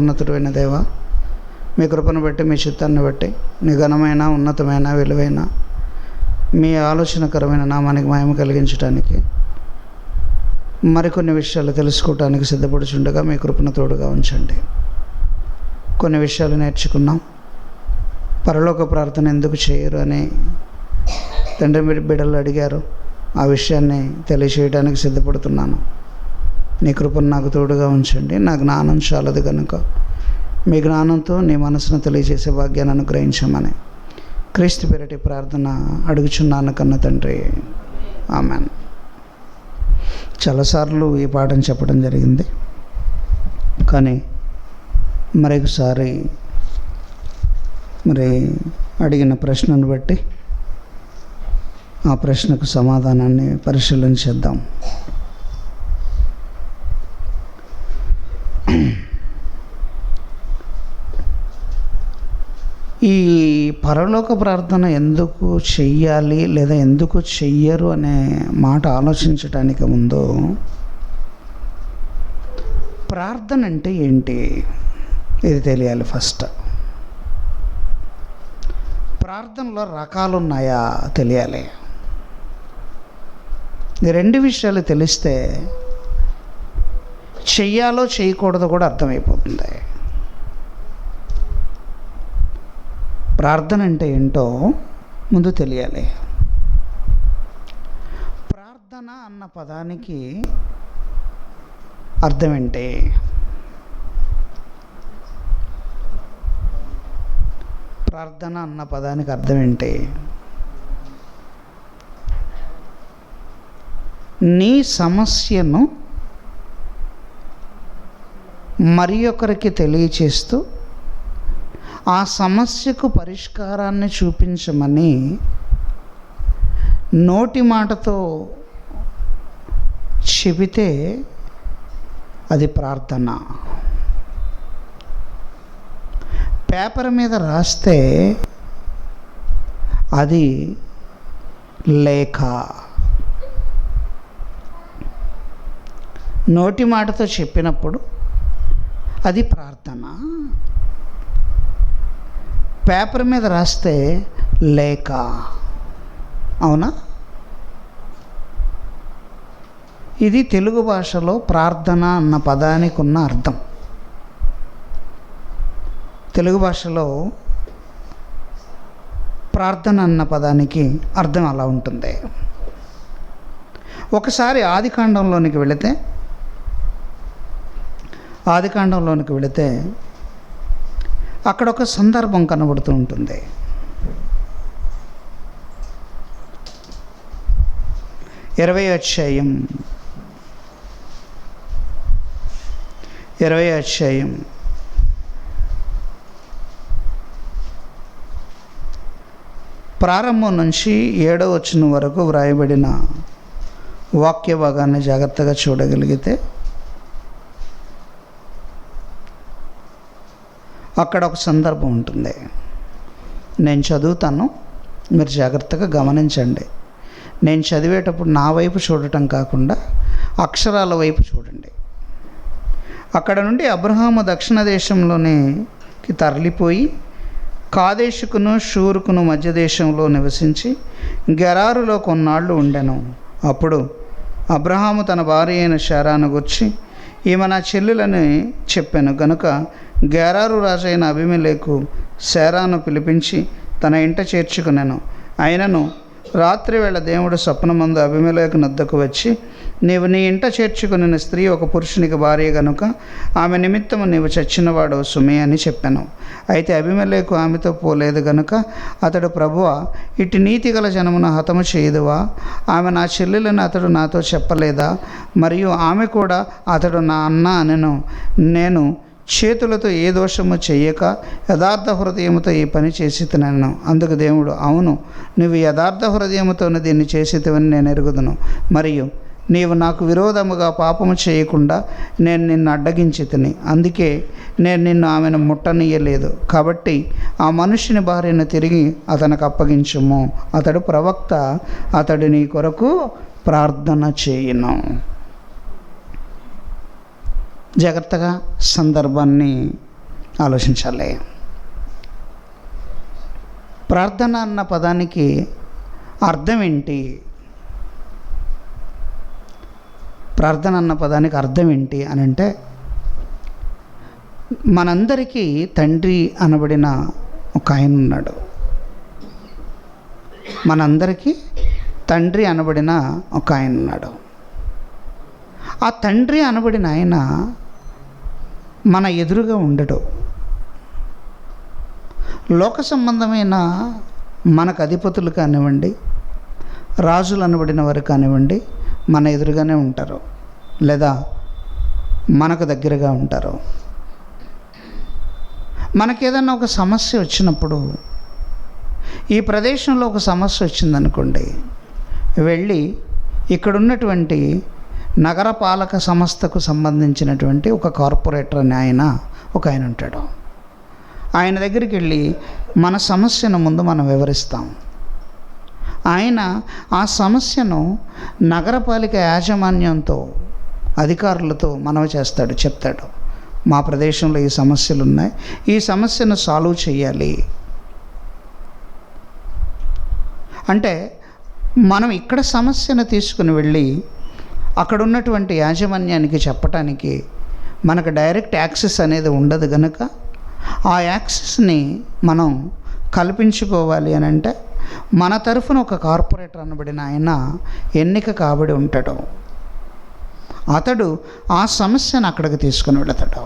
ఉన్నతుడైన దేవ, మీ కృపను బట్టి, మీ చిత్తాన్ని బట్టి, నీ ఘనమైన, ఉన్నతమైన, విలువైన, మీ ఆలోచనకరమైన నామానికి మహిమ కలిగించడానికి, మరికొన్ని విషయాలు తెలుసుకోవడానికి సిద్ధపడుచుండగా మీ కృపను తోడుగా ఉంచండి. కొన్ని విషయాలు నేర్చుకున్నాం. పరలోక ప్రార్థన ఎందుకు చేయరు అని తండ్రి బిడ్డలు అడిగారు. ఆ విషయాన్ని తెలియచేయడానికి సిద్ధపడుతున్నాను. నీ కృపను నాకు తోడుగా ఉంచండి. నా జ్ఞానం చాలదు కనుక మీ జ్ఞానంతో నీ మనసును తెలియజేసే భాగ్యాన్ని అనుగ్రహించమని క్రీస్తు పేరిటి ప్రార్థన అడుగుచున్నాను కన్న తండ్రి, ఆమెన్. చాలాసార్లు ఈ పాఠం చెప్పడం జరిగింది, కానీ మరొకసారి అడిగిన ప్రశ్నను బట్టి ఆ ప్రశ్నకు సమాధానాన్ని పరిశీలించేద్దాం. ఈ పరలోక ప్రార్థన ఎందుకు చెయ్యాలి లేదా ఎందుకు చెయ్యరు అనే మాట ఆలోచించడానికి ముందు ప్రార్థన అంటే ఏంటి ఇది తెలియాలి. ఫస్ట్ ప్రార్థనలో రకాలు ఉన్నాయా తెలియాలి. ఈ రెండు విషయాలు తెలిస్తే చెయ్యాలో చేయకూడదో కూడా అర్థమైపోతుంది. ప్రార్థన అంటే ఏంటో ముందు తెలియాలి. ప్రార్థన అన్న పదానికి అర్థం ఏంటి? ప్రార్థన అన్న పదానికి అర్థం ఏంటి? నీ సమస్యను మరి ఒకరికి తెలియచేస్తూ ఆ సమస్యకు పరిష్కారాన్ని చూపించమని నోటి మాటతో చెబితే అది ప్రార్థన. పేపర్ మీద రాస్తే అది లేఖ. నోటి మాటతో చెప్పినప్పుడు అది ప్రార్థన. పేపర్ మీద రాస్తే లేఖ. అవునా? ఇది తెలుగు భాషలో ప్రార్థన అన్న పదానికి ఉన్న అర్థం. తెలుగు భాషలో ప్రార్థన అన్న పదానికి అర్థం అలా ఉంటుంది. ఒకసారి ఆదికాండంలోనికి వెళితే అక్కడ ఒక సందర్భం కనబడుతూ ఉంటుంది. 20వ అధ్యాయం ప్రారంభం నుంచి 7వ వచనం వరకు వ్రాయబడిన వాక్య భాగాన్ని జాగ్రత్తగా చూడగలిగితే అక్కడ ఒక సందర్భం ఉంటుంది. నేను చదువుతాను, మీరు జాగ్రత్తగా గమనించండి. నేను చదివేటప్పుడు నా వైపు చూడటం కాకుండా అక్షరాల వైపు చూడండి. అక్కడ నుండి అబ్రహాము దక్షిణ దేశంలోనికి తరలిపోయి కాదేశుకును షూరుకును మధ్య దేశంలో నివసించి గెరారులో కొన్నాళ్ళు ఉండెను. అప్పుడు అబ్రహాము తన భార్య అయిన శారాను గూర్చి, ఈమె నా చెల్లెలని చెప్పాను గనుక గెరారు రాజైన అబీమెలెకు శారాను పిలిపించి తన ఇంట చేర్చుకున్నాను. అయినను రాత్రివేళ దేవుడు స్వప్నమందు అబీమెలెకు నద్దకు వచ్చి, నీవు నీ ఇంట చేర్చుకున్న స్త్రీ ఒక పురుషునికి భార్య గనుక ఆమె నిమిత్తము నీవు చచ్చినవాడు సుమే అని చెప్పాను. అయితే అబీమెలెకు ఆమెతో పోలేదు గనుక అతడు, ప్రభువా, ఇటు నీతి గల జనమును హతము చేయుదువా? ఆమె నా చెల్లెలని అతడు నాతో చెప్పలేదా? మరియు ఆమె కూడా అతడు నా అన్న అనెను. నేను చేతులతో ఏ దోషము చెయ్యక యథార్థ హృదయముతో ఈ పని చేసితనను. అందుకు దేవుడు, అవును, నువ్వు యథార్థ హృదయముతోనే దీన్ని చేసితవని నేను ఎరుగుదును. మరియు నీవు నాకు విరోధముగా పాపము చేయకుండా నేను నిన్ను అడ్డగించితిని. అందుకే నేను నిన్ను ఆమెను ముట్టనీయలేదు. కాబట్టి ఆ మనుషుని భార్యను తిరిగి అతనికి అప్పగించుము. అతడు ప్రవక్త, అతడు నీ కొరకు ప్రార్థన చేయును. జాగ్రత్తగా సందర్భాన్ని ఆలోచించాలి. ప్రార్థన అన్న పదానికి అర్థం ఏంటి? ప్రార్థన అన్న పదానికి అర్థం ఏంటి అని అంటే, మనందరికీ తండ్రి అనబడిన ఒక ఆయన ఉన్నాడు. మనందరికీ తండ్రి అనబడిన ఒక ఆయన ఉన్నాడు. ఆ తండ్రి అనబడిన ఆయన మన ఎదురుగా ఉండడు. లోక సంబంధమైన మనకు అధిపతులు కానివ్వండి, రాజులు అనబడిన వారు కానివ్వండి, మన ఎదురుగానే ఉంటారు, లేదా మనకు దగ్గరగా ఉంటారు. మనకేదన్నా ఒక సమస్య వచ్చినప్పుడు, ఈ ప్రదేశంలో ఒక సమస్య వచ్చిందనుకోండి, వెళ్ళి ఇక్కడున్నటువంటి నగరపాలక సంస్థకు సంబంధించినటువంటి ఒక కార్పొరేటర్ అని ఒక ఆయన ఉంటాడు. ఆయన దగ్గరికి వెళ్ళి మన సమస్యను ముందు మనం వివరిస్తాం. ఆయన ఆ సమస్యను నగరపాలిక యాజమాన్యంతో, అధికారులతో మనవి చేస్తాడు, చెప్తాడు. మా ప్రదేశంలో ఈ సమస్యలు ఉన్నాయి, ఈ సమస్యను సాల్వ్ చేయాలి అంటే, మనం ఇక్కడ సమస్యను తీసుకుని వెళ్ళి అక్కడ ఉన్నటువంటి యాజమాన్యానికి చెప్పటానికి మనకు డైరెక్ట్ యాక్సెస్ అనేది ఉండదు కనుక, ఆ యాక్సెస్ని మనం కల్పించుకోవాలి అని అంటే, మన తరఫున ఒక కార్పొరేటర్ అనబడిన ఆయన ఎన్నిక కాబడి ఉంటాడు. అతడు ఆ సమస్యను అక్కడికి తీసుకుని వెళతాడు.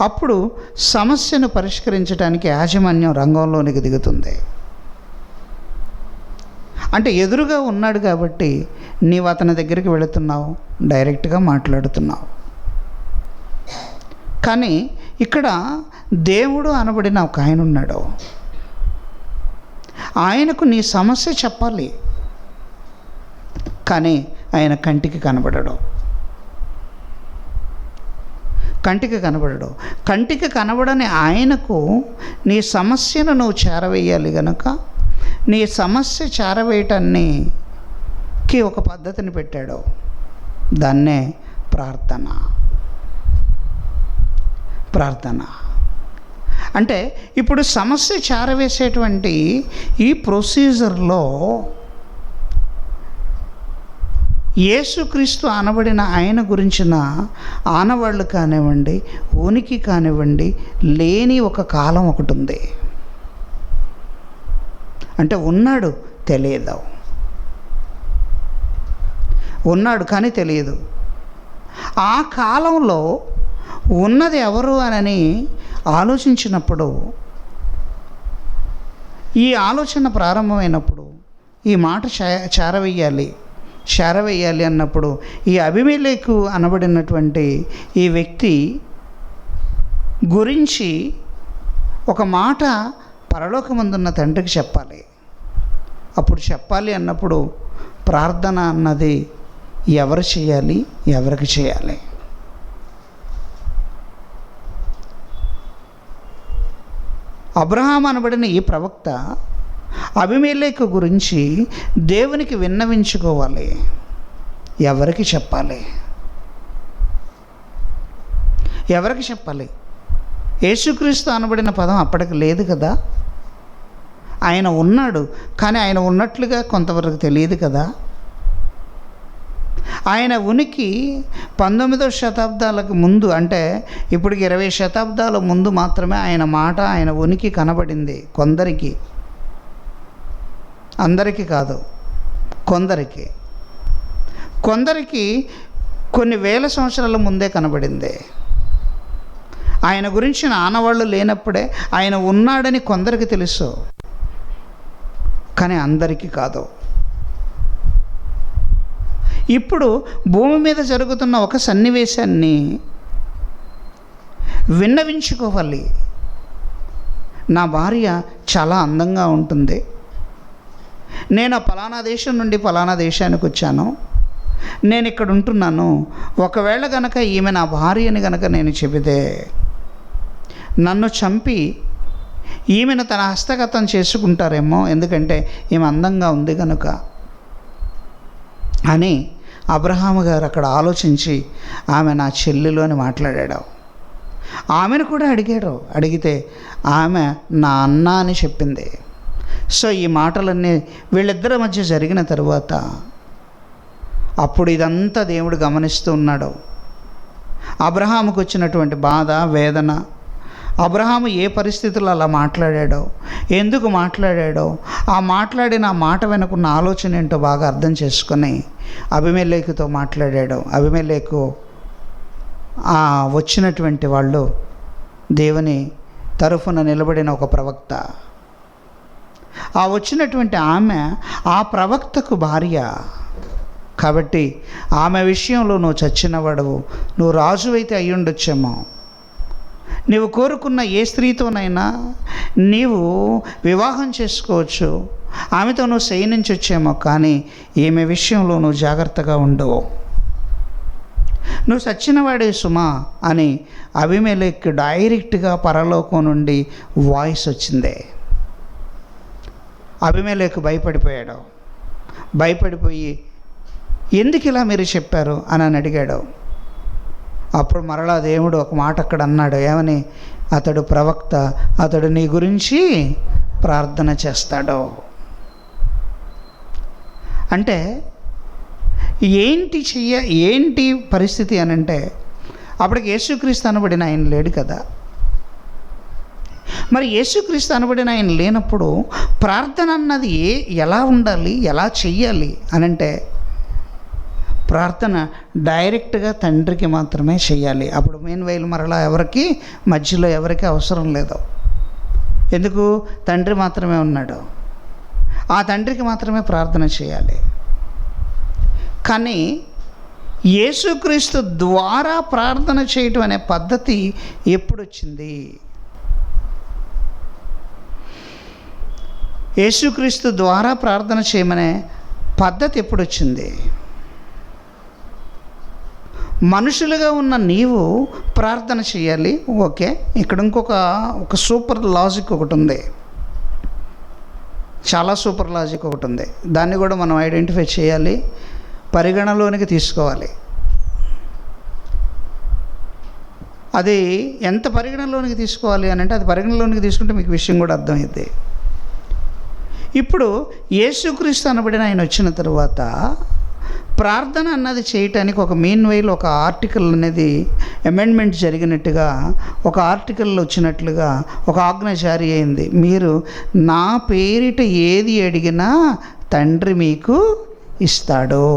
అప్పుడు సమస్యను పరిష్కరించడానికి యాజమాన్యం రంగంలోనికి దిగుతుంది. అంటే ఎదురుగా ఉన్నాడు కాబట్టి నీవు అతని దగ్గరికి వెళుతున్నావు, డైరెక్ట్గా మాట్లాడుతున్నావు. కానీ ఇక్కడ దేవుడు అనబడిన ఒక ఆయన ఉన్నాడు. ఆయనకు నీ సమస్య చెప్పాలి, కానీ ఆయన కంటికి కనబడడు. కంటికి కనబడని ఆయనకు నీ సమస్యను నువ్వు చేరవేయాలి గనుక, నీ సమస్య చేరవేయటానికి ఒక పద్ధతిని పెట్టాడు. దాన్నే ప్రార్థన. అంటే ఇప్పుడు సమస్య చేరవేసేటువంటి ఈ ప్రొసీజర్లో యేసుక్రీస్తు అనబడిన ఆయన గురించిన ఆనవాళ్ళు కానివ్వండి, ఉనికి కానివ్వండి లేని ఒక కాలం ఒకటి ఉంది. అంటే ఉన్నాడు, తెలియదు. ఉన్నాడు కానీ తెలియదు. ఆ కాలంలో ఉన్నది ఎవరు అని ఆలోచించినప్పుడు, ఈ ఆలోచన ప్రారంభమైనప్పుడు, ఈ మాట చేరవేయాలి అన్నప్పుడు, ఈ అబీమెలెకు అనబడినటువంటి ఈ వ్యక్తి గురించి ఒక మాట పరలోకమందున్న తండ్రికి చెప్పాలి. అప్పుడు చెప్పాలి అన్నప్పుడు ప్రార్థన అన్నది ఎవరు చేయాలి, ఎవరికి చేయాలి? అబ్రహాం అనబడిన ఈ ప్రవక్త అబీమెలెకు గురించి దేవునికి విన్నవించుకోవాలి. ఎవరికి చెప్పాలి? యేసుక్రీస్తు అనబడిన పదం అప్పటికి లేదు కదా. ఆయన ఉన్నాడు, కానీ ఆయన ఉన్నట్లుగా కొంతవరకు తెలియదు కదా. ఆయన ఉనికి 19వ శతాబ్దాలకు ముందు, అంటే ఇప్పటికి 20 శతాబ్దాల ముందు మాత్రమే ఆయన మాట, ఆయన ఉనికి కనబడింది కొందరికి. అందరికీ కాదు, కొందరికి కొన్ని వేల సంవత్సరాల ముందే కనబడింది. ఆయన గురించిన ఆనవాళ్ళు లేనప్పుడే ఆయన ఉన్నాడని కొందరికి తెలుసు, కానీ అందరికీ కాదు. ఇప్పుడు భూమి మీద జరుగుతున్న ఒక సన్నివేశాన్ని విన్నవించుకోవాలి. నా భార్య చాలా అందంగా ఉంటుంది, నేను పలానా దేశం నుండి పలానా దేశానికి వచ్చాను, నేను ఇక్కడ ఉంటున్నాను, ఒకవేళ గనక ఈమె నా భార్యని గనక నేను చెబితే నన్ను చంపి ఈమెను తన హస్తగతం చేసుకుంటారేమో, ఎందుకంటే ఈమె అందంగా ఉంది కనుక అని అబ్రహాము గారు అక్కడ ఆలోచించి ఆమె నా చెల్లెలు అని మాట్లాడాడు. ఆమెను కూడా అడిగాడు. అడిగితే ఆమె నా అన్న అని చెప్పింది. సో ఈ మాటలన్నీ వీళ్ళిద్దరి మధ్య జరిగిన తరువాత అప్పుడు ఇదంతా దేవుడు గమనిస్తూ ఉన్నాడు. అబ్రహాముకు వచ్చినటువంటి బాధ, వేదన, అబ్రహాము ఏ పరిస్థితుల్లో అలా మాట్లాడాడో, ఎందుకు మాట్లాడాడో, ఆ మాట్లాడిన ఆ మాట వెనుకున్న ఆలోచన ఏంటో బాగా అర్థం చేసుకొని అబీమెలెకుతో మాట్లాడాడు. అబీమెలెకు వచ్చినటువంటి వాళ్ళు దేవుని తరఫున నిలబడిన ఒక ప్రవక్త. ఆ వచ్చినటువంటి ఆమె ఆ ప్రవక్తకు భార్య కాబట్టి ఆమె విషయంలో నువ్వు చచ్చినవాడవు, నువ్వు రాజు అయితే అయి ఉండొచ్చేమో, నీవు కోరుకున్న ఏ స్త్రీతోనైనా నీవు వివాహం చేసుకోవచ్చు, ఆమెతో నువ్వు శయనించొచ్చేమో, కానీ ఈమె విషయంలో నువ్వు జాగ్రత్తగా ఉండవు, నువ్వు చచ్చినవాడే సుమా అని అబీమెలెకు డైరెక్ట్గా పరలోకం నుండి వాయిస్ వచ్చింది. అబీమెలెకు భయపడిపోయాడు. భయపడిపోయి ఎందుకు ఇలా మీరు చెప్పారు అని అడిగాడు. అప్పుడు మరలా దేవుడు ఒక మాట అక్కడ అన్నాడు. ఏమని? అతడు ప్రవక్త, అతడు నీ గురించి ప్రార్థన చేస్తాడు. అంటే ఏంటి పరిస్థితి అని అంటే, అప్పటికి యేసుక్రీస్తు అనబడిన ఆయన లేడు కదా. మరి యేసుక్రీస్తు అనబడిన ఆయన లేనప్పుడు ప్రార్థన అన్నది ఎలా ఉండాలి, ఎలా చెయ్యాలి అని అంటే, ప్రార్థన డైరెక్ట్గా తండ్రికి మాత్రమే చెయ్యాలి. అప్పుడు మెయిన్ మరలా ఎవరికి మధ్యలో ఎవరికి అవసరం లేదు. ఎందుకు? తండ్రి మాత్రమే ఉన్నాడు, ఆ తండ్రికి మాత్రమే ప్రార్థన చేయాలి. కానీ యేసుక్రీస్తు ద్వారా ప్రార్థన చేయటం అనే పద్ధతి ఎప్పుడు వచ్చింది? యేసుక్రీస్తు ద్వారా ప్రార్థన చేయమనే పద్ధతి ఎప్పుడు వచ్చింది? మనుషులుగా ఉన్న నీవు ప్రార్థన చేయాలి, ఓకే. ఇక్కడ ఒక సూపర్ లాజిక్ ఒకటి ఉంది, చాలా సూపర్ లాజిక్ ఒకటి ఉంది. దాన్ని కూడా మనం ఐడెంటిఫై చేయాలి, పరిగణలోనికి తీసుకోవాలి. అది ఎంత పరిగణలోనికి తీసుకోవాలి అని అంటే, అది పరిగణలోనికి తీసుకుంటే మీకు విషయం కూడా అర్థమైంది. ఇప్పుడు యేసుక్రీస్తు అనబడిన ఆయన వచ్చిన తరువాత ప్రార్థన అన్నది చేయటానికి ఒక ఒక ఆర్టికల్ అనేది అమెండ్మెంట్ జరిగినట్టుగా, ఒక ఆర్టికల్ వచ్చినట్లుగా ఒక ఆజ్ఞ జారీ అయింది. మీరు నా పేరిట ఏది అడిగినా తండ్రి మీకు ఇస్తాడు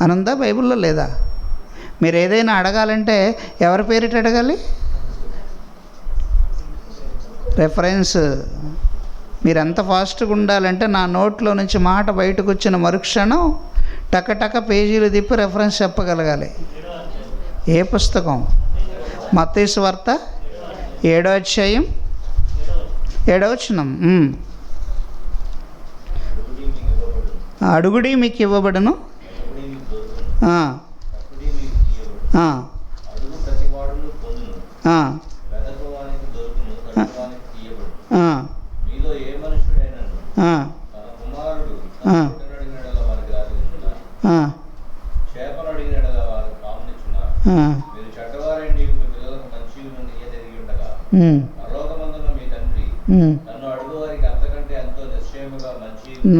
అని ఉందా బైబిల్లో? లేదా? మీరు ఏదైనా అడగాలంటే ఎవరి పేరిట అడగాలి? రెఫరెన్స్. మీరు ఎంత ఫాస్ట్గా ఉండాలంటే, నా నోట్లో నుంచి మాట బయటకు వచ్చిన మరుక్షణం టక పేజీలు తిప్పి రెఫరెన్స్ చెప్పగలగాలి. ఏ పుస్తకం? మత్తయి సువార్త 7వ అధ్యాయం 7వ వచనం. అడుగుడి మీకు ఇవ్వబడును,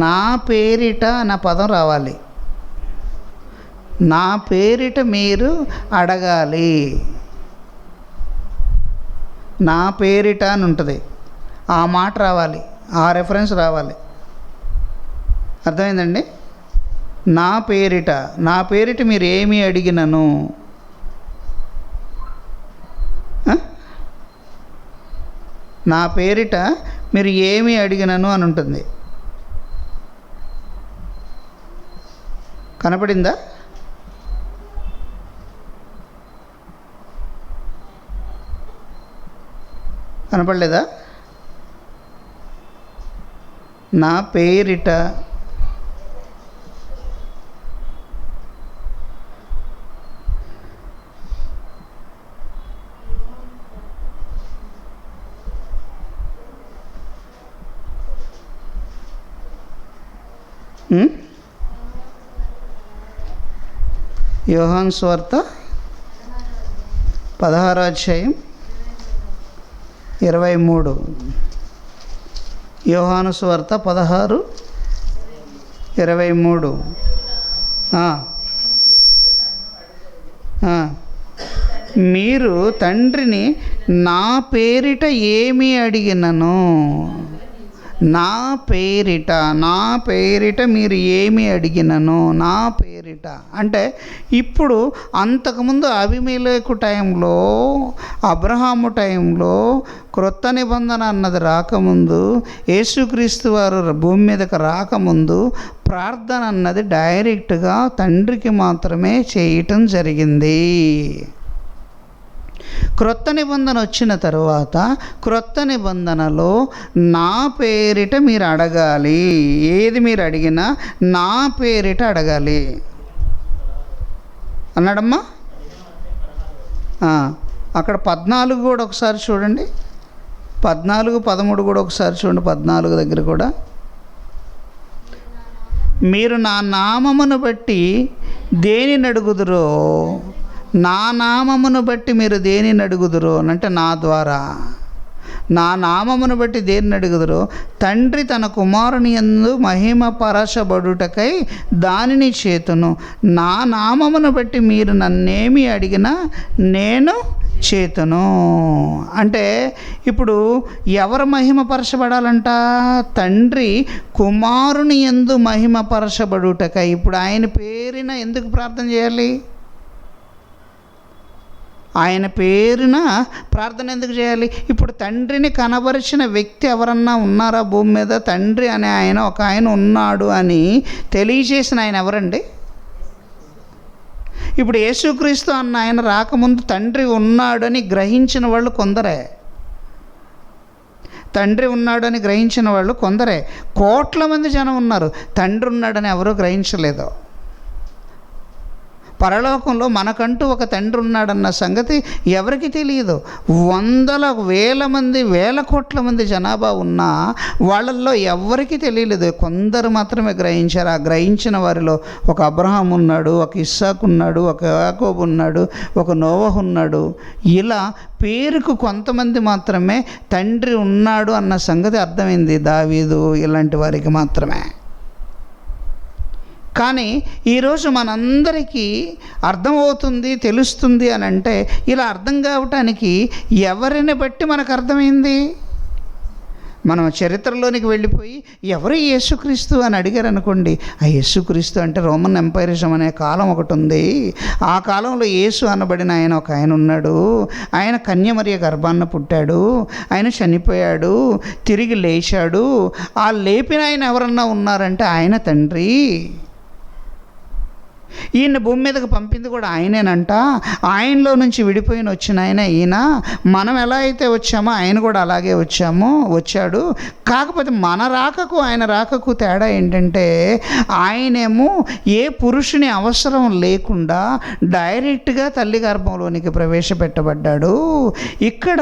నా పేరిట నా పదం రావాలి. నా పేరిట మీరు అడగాలి. నా పేరిట అని ఉంటుంది, ఆ మాట రావాలి, ఆ రెఫరెన్స్ రావాలి. అర్థమైందండి? నా పేరిట మీరు ఏమి అడిగినను, నా పేరిట మీరు ఏమి అడిగినను అని ఉంటుంది. కనపడిందా? కనపడలేదా? నా పేరిట యోహాను సువార్త 16వ అధ్యాయం 23. యోహాను సువార్త 16:23. మీరు తండ్రిని నా పేరిట ఏమి అడిగినను, నా పేరిట మీరు ఏమి అడిగినను, నా పేరిట అంటే ఇప్పుడు అంతకుముందు అబీమెలెకు టైంలో, అబ్రహాము టైంలో క్రొత్త నిబంధన అన్నది రాకముందు, యేసుక్రీస్తు వారు భూమి మీదకి రాకముందు ప్రార్థన అన్నది డైరెక్ట్గా తండ్రికి మాత్రమే చేయటం జరిగింది. క్రొత్త నిబంధన వచ్చిన తరువాత క్రొత్త నిబంధనలో నా పేరిట మీరు అడగాలి, ఏది మీరు అడిగినా నా పేరిట అడగాలి అన్నాడమ్మా. అక్కడ 14 కూడా ఒకసారి చూడండి, 14, 13 కూడా ఒకసారి చూడండి. 14 దగ్గర కూడా మీరు నా నామమును బట్టి దేనిని అడుగుదురో, నా నామమును బట్టి మీరు దేనిని అడుగుదురో అంటే నా ద్వారా, నా నామమును బట్టి దేనిని అడుగుదురో తండ్రి తన కుమారుని యందు మహిమ పరచబడుటకై దానిని చేతును. నా నామమును బట్టి మీరు నన్నేమి అడిగినా నేను చేతును. అంటే ఇప్పుడు ఎవరు మహిమపరచబడాలంట? తండ్రి కుమారుని యందు మహిమపరచబడుటకై. ఇప్పుడు ఆయన పేరున ఎందుకు ప్రార్థన చేయాలి? ఆయన పేరున ప్రార్థన ఎందుకు చేయాలి? ఇప్పుడు తండ్రిని కనబరిచిన వ్యక్తి ఎవరన్నా ఉన్నారా భూమి మీద? తండ్రి అనే ఆయన ఒక ఆయన ఉన్నాడు అని తెలియజేసిన ఆయన ఎవరండి? ఇప్పుడు యేసుక్రీస్తు అన్న ఆయన రాకముందు తండ్రి ఉన్నాడని గ్రహించిన వాళ్ళు కొందరే, తండ్రి ఉన్నాడని గ్రహించిన వాళ్ళు కొందరే. కోట్ల మంది జనం ఉన్నారు, తండ్రి ఉన్నాడని ఎవరూ గ్రహించలేదు. పరలోకంలో మనకంటూ ఒక తండ్రి ఉన్నాడన్న సంగతి ఎవరికి తెలియదు. వందల వేల మంది, వేల కోట్ల మంది జనాభా ఉన్నా వాళ్ళల్లో ఎవరికి తెలియలేదు. కొందరు మాత్రమే గ్రహించారు. ఆ గ్రహించిన వారిలో ఒక అబ్రహాం ఉన్నాడు, ఒక ఇస్సాకు ఉన్నాడు, ఒక యాకోబు ఉన్నాడు, ఒక నోవహు ఉన్నాడు. ఇలా పేరుకు కొంతమంది మాత్రమే తండ్రి ఉన్నాడు అన్న సంగతి అర్థమైంది. దావీదు ఇలాంటి వారికి మాత్రమే. కానీ ఈరోజు మనందరికీ అర్థమవుతుంది, తెలుస్తుంది అని అంటే ఇలా అర్థం కావటానికి ఎవరిని బట్టి మనకు అర్థమైంది? మనం చరిత్రలోనికి వెళ్ళిపోయి ఎవరు యేసుక్రీస్తు అని అడిగారు అనుకోండి, ఆ యేసుక్రీస్తు అంటే రోమన్ ఎంపైరిజం అనే కాలం ఒకటి ఉంది. ఆ కాలంలో యేసు అనబడిన ఆయన ఒక ఆయన ఉన్నాడు. ఆయన కన్యమరియ గర్భాన్న పుట్టాడు, ఆయన చనిపోయాడు, తిరిగి లేచాడు. ఆ లేపిన ఆయన ఎవరన్నా ఉన్నారంటే ఆయన తండ్రి. ఈయన భూమి మీదకి పంపింది కూడా ఆయనేనంట. ఆయనలో నుంచి విడిపోయిన వచ్చిన ఆయన ఈయన. మనం ఎలా అయితే వచ్చామో ఆయన కూడా అలాగే వచ్చాడు. కాకపోతే మన రాకకు ఆయన రాకకు తేడా ఏంటంటే ఆయనేమో ఏ పురుషుని అవసరం లేకుండా డైరెక్ట్గా తల్లి గర్భంలోనికి ప్రవేశపెట్టబడ్డాడు. ఇక్కడ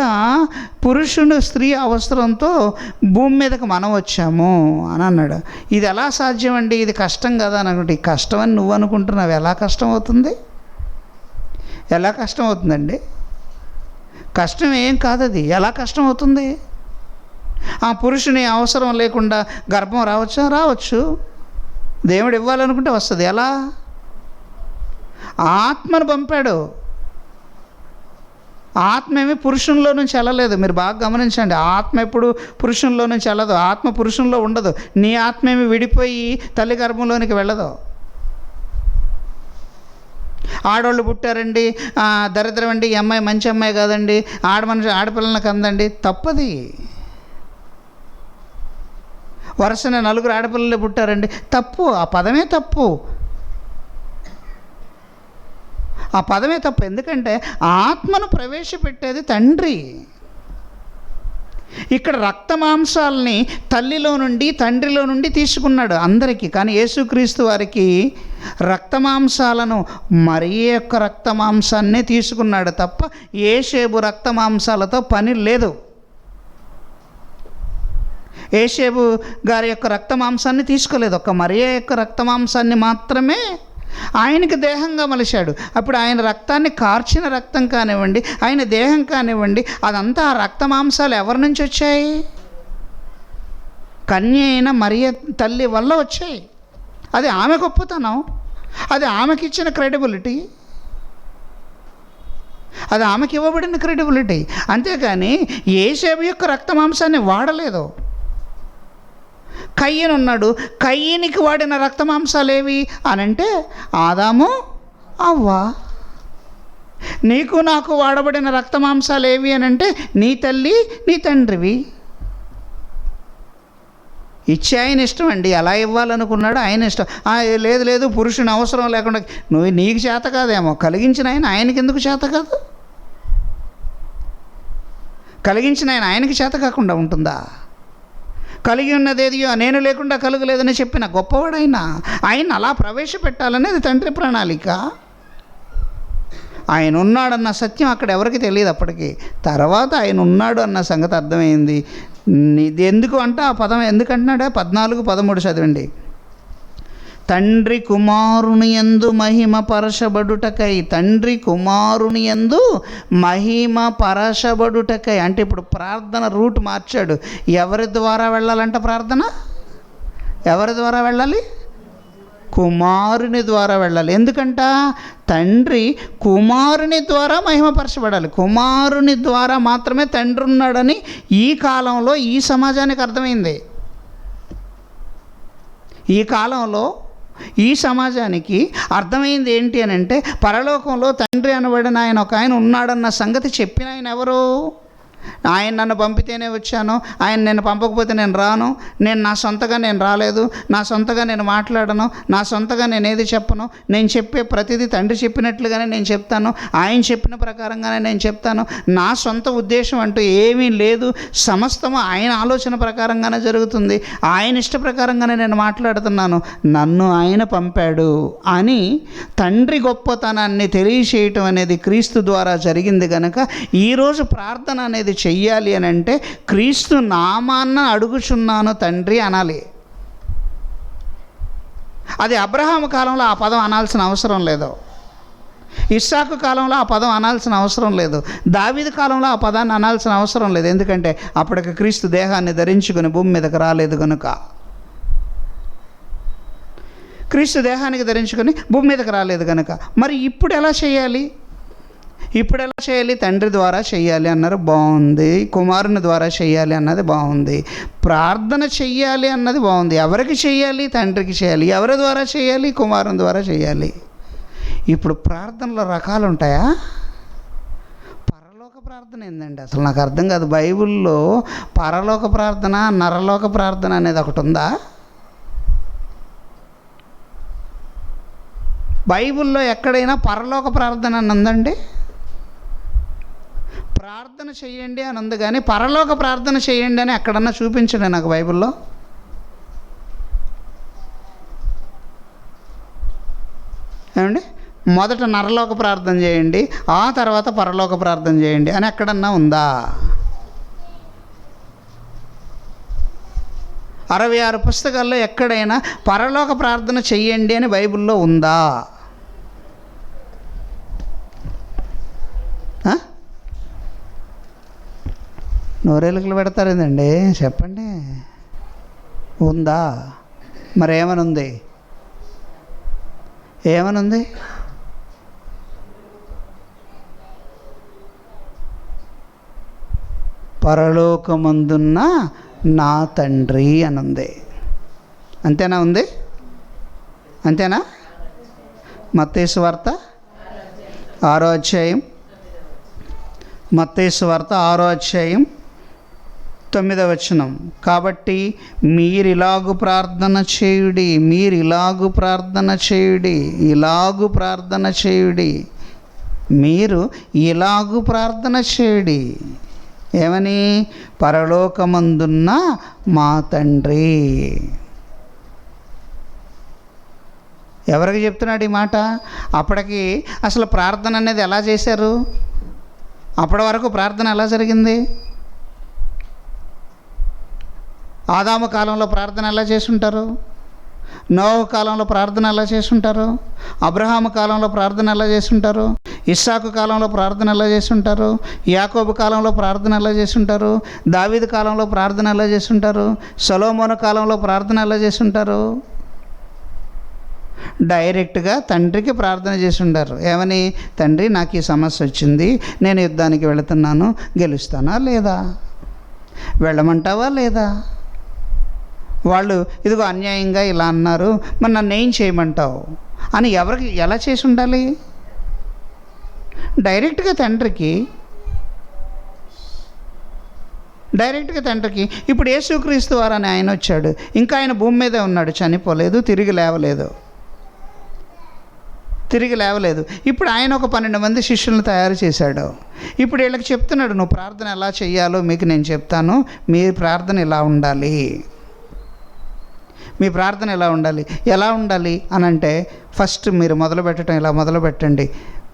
పురుషుడు స్త్రీ అవసరంతో భూమి మీదకి మనం వచ్చాము అని అన్నాడు. ఇది ఎలా సాధ్యం అండి? ఇది కష్టం కదా అని అనుకుంటే, ఈ కష్టం అని నువ్వు అనుకుంటున్నావు. ఎలా కష్టం అవుతుంది? ఎలా కష్టం అవుతుందండి? కష్టం ఏం కాదు. అది ఎలా కష్టం అవుతుంది? ఆ పురుషుని అవసరం లేకుండా గర్భం రావచ్చు. దేవుడు ఇవ్వాలనుకుంటే వస్తుంది. ఎలా? ఆత్మను పంపాడు. ఆత్మ ఏమి పురుషునిలో నుంచి వెళ్ళలేదు. మీరు బాగా గమనించండి. ఆత్మ ఎప్పుడు పురుషునిలో నుంచి వెళ్ళదు. ఆత్మ పురుషునిలో ఉండదు. నీ ఆత్మ ఏమి విడిపోయి తల్లి గర్భంలోనికి వెళ్ళదు. ఆడవాళ్ళు పుట్టారండి, దరిద్రం అండి, ఈ అమ్మాయి మంచి అమ్మాయి కాదండి, ఆడపిల్లలను కందండి, తప్పది. వరుసన 4 ఆడపిల్లలు పుట్టారండి, తప్పు. ఆ పదమే తప్పు. ఎందుకంటే ఆత్మను ప్రవేశపెట్టేది తండ్రి. ఇక్కడ రక్త మాంసాలని తల్లిలో నుండి తండ్రిలో నుండి తీసుకున్నాడు అందరికీ. కానీ యేసుక్రీస్తు వారికి రక్త మాంసాలను మరియ యొక్క రక్త మాంసాన్నే తీసుకున్నాడు తప్ప యేసేబు రక్త మాంసాలతో పని లేదు. యేసేబు గారి యొక్క రక్త మాంసాన్ని తీసుకోలేదు. ఒక మరియ యొక్క రక్త మాంసాన్ని మాత్రమే ఆయనకి దేహంగా మలిచాడు. అప్పుడు ఆయన రక్తాన్ని కార్చిన రక్తం కానివ్వండి, ఆయన దేహం కానివ్వండి, అదంతా ఆ రక్త మాంసాలు ఎవరి నుంచి వచ్చాయి? కన్య అయిన మరియ తల్లి వల్ల వచ్చాయి. అది ఆమె గొప్పతనం, అది ఆమెకి ఇచ్చిన క్రెడిబిలిటీ, అది ఆమెకి ఇవ్వబడిన క్రెడిబిలిటీ. అంతేకాని యేసేపు యొక్క రక్త మాంసాన్ని వాడలేదు. కయ్యను ఉన్నాడు, కయ్యనికి వాడిన రక్త మాంసాలు ఏవి అనంటే ఆదాము అవ్వ. నీకు నాకు వాడబడిన రక్త మాంసాలు ఏవి అనంటే నీ తల్లి నీ తండ్రివి. ఇచ్చి ఆయన ఇష్టం అండి, ఎలా ఇవ్వాలనుకున్నాడు ఆయన ఇష్టం. లేదు లేదు పురుషుని అవసరం లేకుండా, నీకు చేత కాదేమో, కలిగించిన ఆయన ఆయనకి ఎందుకు చేత కాదు? కలిగించిన ఆయనకి చేత కాకుండా ఉంటుందా? కలిగి ఉన్నదేదియో నేను లేకుండా కలుగలేదని చెప్పిన గొప్పవాడైనా ఆయన అలా ప్రవేశపెట్టాలనేది తండ్రి ప్రణాళిక. ఆయన ఉన్నాడన్న సత్యం అక్కడ ఎవరికి తెలియదు. అప్పటికి తర్వాత ఆయన ఉన్నాడు అన్న సంగతి అర్థమైంది. ఇది ఎందుకు అంటే ఆ పదం ఎందుకంటున్నాడా? 14-13 చదవండి. తండ్రి కుమారుని యందు మహిమ పరచబడుటకై, తండ్రి కుమారుని యందు మహిమ పరచబడుటకై. అంటే ఇప్పుడు ప్రార్థన రూట్ మార్చాడు. ఎవరి ద్వారా వెళ్ళాలంట ప్రార్థన? ఎవరి ద్వారా వెళ్ళాలి? కుమారుని ద్వారా వెళ్ళాలి. ఎందుకంట? తండ్రి కుమారుని ద్వారా మహిమపరచబడాలి. కుమారుని ద్వారా మాత్రమే తండ్రి ఉన్నాడని ఈ కాలంలో ఈ సమాజానికి అర్థమైంది. ఈ కాలంలో ఈ సమాజానికి అర్థమైంది ఏంటి అని అంటే, పరలోకంలో తండ్రి అనబడిన ఆయన ఒక ఆయన ఉన్నాడన్న సంగతి చెప్పిన ఆయన ఎవరు? ఆయన నన్ను పంపితేనే వచ్చాను, ఆయన నేను పంపకపోతే నేను రాను, నేను నా సొంతగా నేను రాలేదు, నా సొంతగా నేను మాట్లాడను, నా సొంతగా నేను ఏది చెప్పను, నేను చెప్పే ప్రతిదీ తండ్రి చెప్పినట్లుగానే నేను చెప్తాను, ఆయన చెప్పిన ప్రకారంగానే నేను చెప్తాను, నా సొంత ఉద్దేశం అంటూ ఏమీ లేదు, సమస్తము ఆయన ఆలోచన ప్రకారంగానే జరుగుతుంది, ఆయన ఇష్ట ప్రకారంగానే నేను మాట్లాడుతున్నాను, నన్ను ఆయన పంపాడు అని తండ్రి గొప్పతనాన్ని తెలియచేయటం అనేది క్రీస్తు ద్వారా జరిగింది కనుక ఈరోజు ప్రార్థన అనేది చెయ్యాలి అని అంటే క్రీస్తు నామాన్న అడుగుచున్నాను తండ్రి అనాలి. అది అబ్రహాము కాలంలో ఆ పదం అనాల్సిన అవసరం లేదు, ఇస్సాకు కాలంలో ఆ పదం అనాల్సిన అవసరం లేదు, దావీదు కాలంలో ఆ పదాన్ని అనాల్సిన అవసరం లేదు. ఎందుకంటే అప్పటికి క్రీస్తు దేహాన్ని ధరించుకుని భూమి మీదకి రాలేదు కనుక. క్రీస్తు దేహానికి ధరించుకొని భూమి మీదకి రాలేదు కనుక మరి ఇప్పుడు ఎలా చేయాలి? ఇప్పుడు ఎలా చేయాలి? తండ్రి ద్వారా చేయాలి అన్నారు, బాగుంది. కుమారుని ద్వారా చేయాలి అన్నది బాగుంది. ప్రార్థన చెయ్యాలి అన్నది బాగుంది. ఎవరికి చేయాలి? తండ్రికి చేయాలి. ఎవరి ద్వారా చేయాలి? కుమారుని ద్వారా చేయాలి. ఇప్పుడు ప్రార్థనలో రకాలు ఉంటాయా? పరలోక ప్రార్థన ఏందండి అసలు నాకు అర్థం కాదు. బైబిల్లో పరలోక ప్రార్థన, నరలోక ప్రార్థన అనేది ఒకటి ఉందా? బైబిల్లో ఎక్కడైనా పరలోక ప్రార్థన అని ఉందండి? ప్రార్థన చేయండి అని ఉంది కానీ పరలోక ప్రార్థన చేయండి అని ఎక్కడన్నా చూపించండి నాకు బైబిల్లో. ఏమండి? మొదట నరలోక ప్రార్థన చేయండి, ఆ తర్వాత పరలోక ప్రార్థన చేయండి అని ఎక్కడన్నా ఉందా? 66 పుస్తకాల్లో ఎక్కడైనా పరలోక ప్రార్థన చెయ్యండి అని బైబిల్లో ఉందా? నోరేలుకలు పెడతారేందండి? చెప్పండి, ఉందా? మరి ఏమనుంది? ఏమనుంది? పరలోకమందున్న నా తండ్రి అనుంది. అంతేనా? ఉంది అంతేనా? మత్తయి సువార్త 6వ అధ్యాయం, మత్తయి సువార్త 6వ అధ్యాయం 9వ వచనం. కాబట్టి మీరిలాగు ప్రార్థన చేయుడి, మీరిలాగు ప్రార్థన చేయుడి, ఇలాగు ప్రార్థన చేయుడి, మీరు ఇలాగు ప్రార్థన చేయుడి. ఏమని? పరలోకమందున్న మా తండ్రి. ఎవరికి చెప్తున్నాడు ఈ మాట? అప్పటికి అసలు ప్రార్థన అనేది ఎలా చేశారు? అప్పటి వరకు ప్రార్థన ఎలా జరిగింది? ఆదాము కాలంలో ప్రార్థన ఎలా చేసుంటారు? నోవహు కాలంలో ప్రార్థన ఎలా చేసుంటారు? అబ్రహాము కాలంలో ప్రార్థన ఎలా చేసుంటారు? ఇస్సాకు కాలంలో ప్రార్థన ఎలా చేసుంటారు? యాకోబు కాలంలో ప్రార్థన ఎలా చేసుంటారు? దావీదు కాలంలో ప్రార్థన ఎలా చేసుంటారు? సొలొమోను కాలంలో ప్రార్థన ఎలా చేసుంటారు? డైరెక్ట్గా తండ్రికి ప్రార్థన చేసి ఉంటారు. ఏమని? తండ్రి, నాకు ఈ సమస్య వచ్చింది, నేను యుద్ధానికి వెళుతున్నాను, గెలుస్తానా లేదా? వెళ్ళమంటావా లేదా? వాళ్ళు ఇదిగో అన్యాయంగా ఇలా అన్నారు, మరి నన్ను ఏం చేయమంటావు అని ఎవరికి ఎలా చేసి ఉండాలి? డైరెక్ట్గా తండ్రికి. ఇప్పుడు యేసుక్రీస్తు వారని ఆయన వచ్చాడు, ఇంకా ఆయన భూమి మీదే ఉన్నాడు, చనిపోలేదు, తిరిగి లేవలేదు. ఇప్పుడు ఆయన ఒక 12 మంది శిష్యులను తయారు చేశాడు. ఇప్పుడు వీళ్ళకి చెప్తున్నాడు, నువ్వు ప్రార్థన ఎలా చెయ్యాలో మీకు నేను చెప్తాను, మీ ప్రార్థన ఇలా ఉండాలి. ఎలా ఉండాలి అని అంటే, ఫస్ట్ మీరు ఇలా మొదలు పెట్టండి,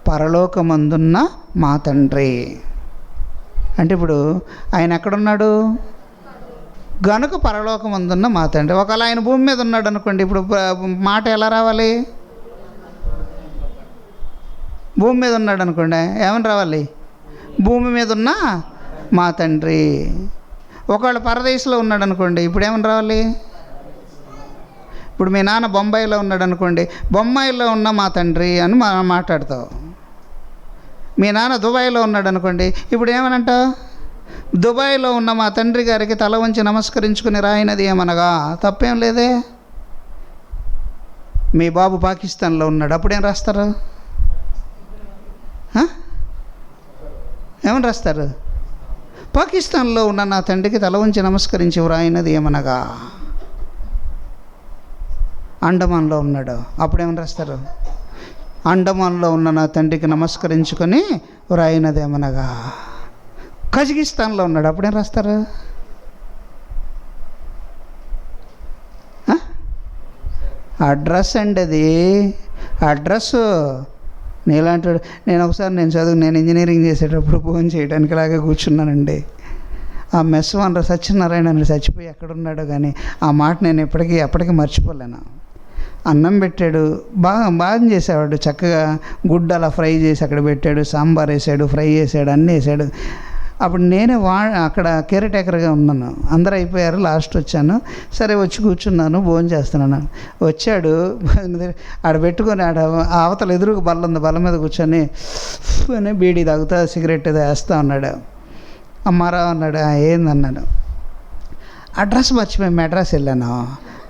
పరలోకమందున్న మా తండ్రి. అంటే ఇప్పుడు ఆయన ఎక్కడున్నాడు? గనుక పరలోకమందున్న మా తండ్రి. ఒకవేళ ఆయన భూమి మీద ఉన్నాడు అనుకోండి, ఇప్పుడు మాట ఎలా రావాలి? భూమి మీద ఉన్నాడు అనుకోండి, ఏమని రావాలి? భూమి మీద ఉన్న మా తండ్రి. ఒకవేళ పరదేశంలో ఉన్నాడు అనుకోండి, ఇప్పుడు ఏమని రావాలి? ఇప్పుడు మీ నాన్న బొంబాయిలో ఉన్నాడు అనుకోండి, బొంబాయిలో ఉన్న మా తండ్రి అని మాట్లాడతావు. మీ నాన్న దుబాయ్లో ఉన్నాడు అనుకోండి, ఇప్పుడు ఏమనంటావు? దుబాయ్లో ఉన్న మా తండ్రి గారికి తల వంచి నమస్కరించుకుని రాయినది ఏమనగా తప్పేం లేదే. మీ బాబు పాకిస్తాన్లో ఉన్నాడు, అప్పుడేం రాస్తారు? ఏమని రాస్తారు? పాకిస్తాన్లో ఉన్న నా తండ్రికి తల వంచి నమస్కరించి వ్రాయినది ఏమనగా. అండమాన్లో ఉన్నాడు, అప్పుడేమని రాస్తారు? అండమాన్లో ఉన్న నా తండ్రికి నమస్కరించుకొని వ్రాయినది ఏమనగా. కజకిస్తాన్లో ఉన్నాడు, అప్పుడేం రాస్తారు? అడ్రస్ అండి, అది అడ్రస్సు. నీలాంటి నేను ఇంజనీరింగ్ చేసేటప్పుడు ఫోన్ చేయడానికి ఇలాగే కూర్చున్నానండి. ఆ మెస్ ఓనర్ సత్యనారాయణ అని చచ్చిపోయి ఎక్కడున్నాడో కానీ ఆ మాట నేను ఎప్పటికీ మర్చిపోలేను. అన్నం పెట్టాడు, బాగా చేసేవాడు, చక్కగా గుడ్డ అలా ఫ్రై చేసి అక్కడ పెట్టాడు, సాంబార్ వేసాడు, ఫ్రై చేసాడు, అన్నీ వేసాడు. అప్పుడు నేనే అక్కడ కేర్ టేకర్గా ఉన్నాను. అందరూ అయిపోయారు, లాస్ట్ వచ్చాను. సరే వచ్చి కూర్చున్నాను, భోజనం చేస్తున్నాను. వచ్చాడు, ఆడ పెట్టుకొని అవతల ఎదురుగా బల్ల ఉంది, బల్ల మీద కూర్చొని అని బీడీ తాగుతా, సిగరెట్ ఏదో వేస్తా ఉన్నాడు. అమ్మారావు అన్నాడు. ఏందన్నాడు? అడ్రస్ మర్చిపోయి మెడ్రాస్ వెళ్ళాను,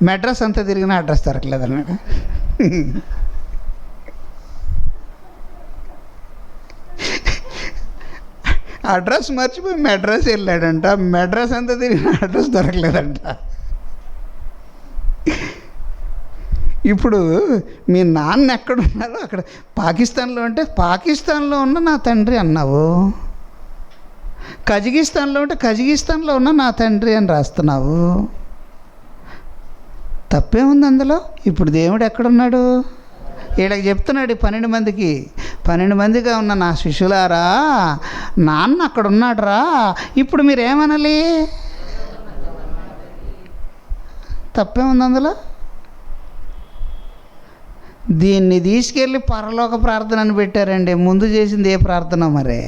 మెడ్రాస్ అంతా తిరిగినా అడ్రస్ దొరకలేదు అన్నాడు. అడ్రస్ మర్చిపోయి మెడ్రాస్ వెళ్ళాడంట, మెడ్రాస్ అంతా తిరిగిన అడ్రస్ దొరకలేదంట. ఇప్పుడు మీ నాన్న ఎక్కడున్నారో అక్కడ పాకిస్తాన్లో అంటే పాకిస్తాన్లో ఉన్న నా తండ్రి అన్నావు, కజకిస్తాన్లో ఉంటే కజకిస్తాన్లో ఉన్న నా తండ్రి అని రాస్తున్నావు. తప్పేముంది అందులో? ఇప్పుడు దేవుడు ఎక్కడున్నాడు? వీళ్ళకి చెప్తున్నాడు 12 మందిగా ఉన్న నా శిష్యులారా, నాన్న అక్కడ ఉన్నాడు రా. ఇప్పుడు మీరేమనాలి? తప్పేముంది అందులో? దీన్ని తీసుకెళ్ళి పరలోక ప్రార్థన అని పెట్టారండి. ముందు చేసింది ఏ ప్రార్థన మరి?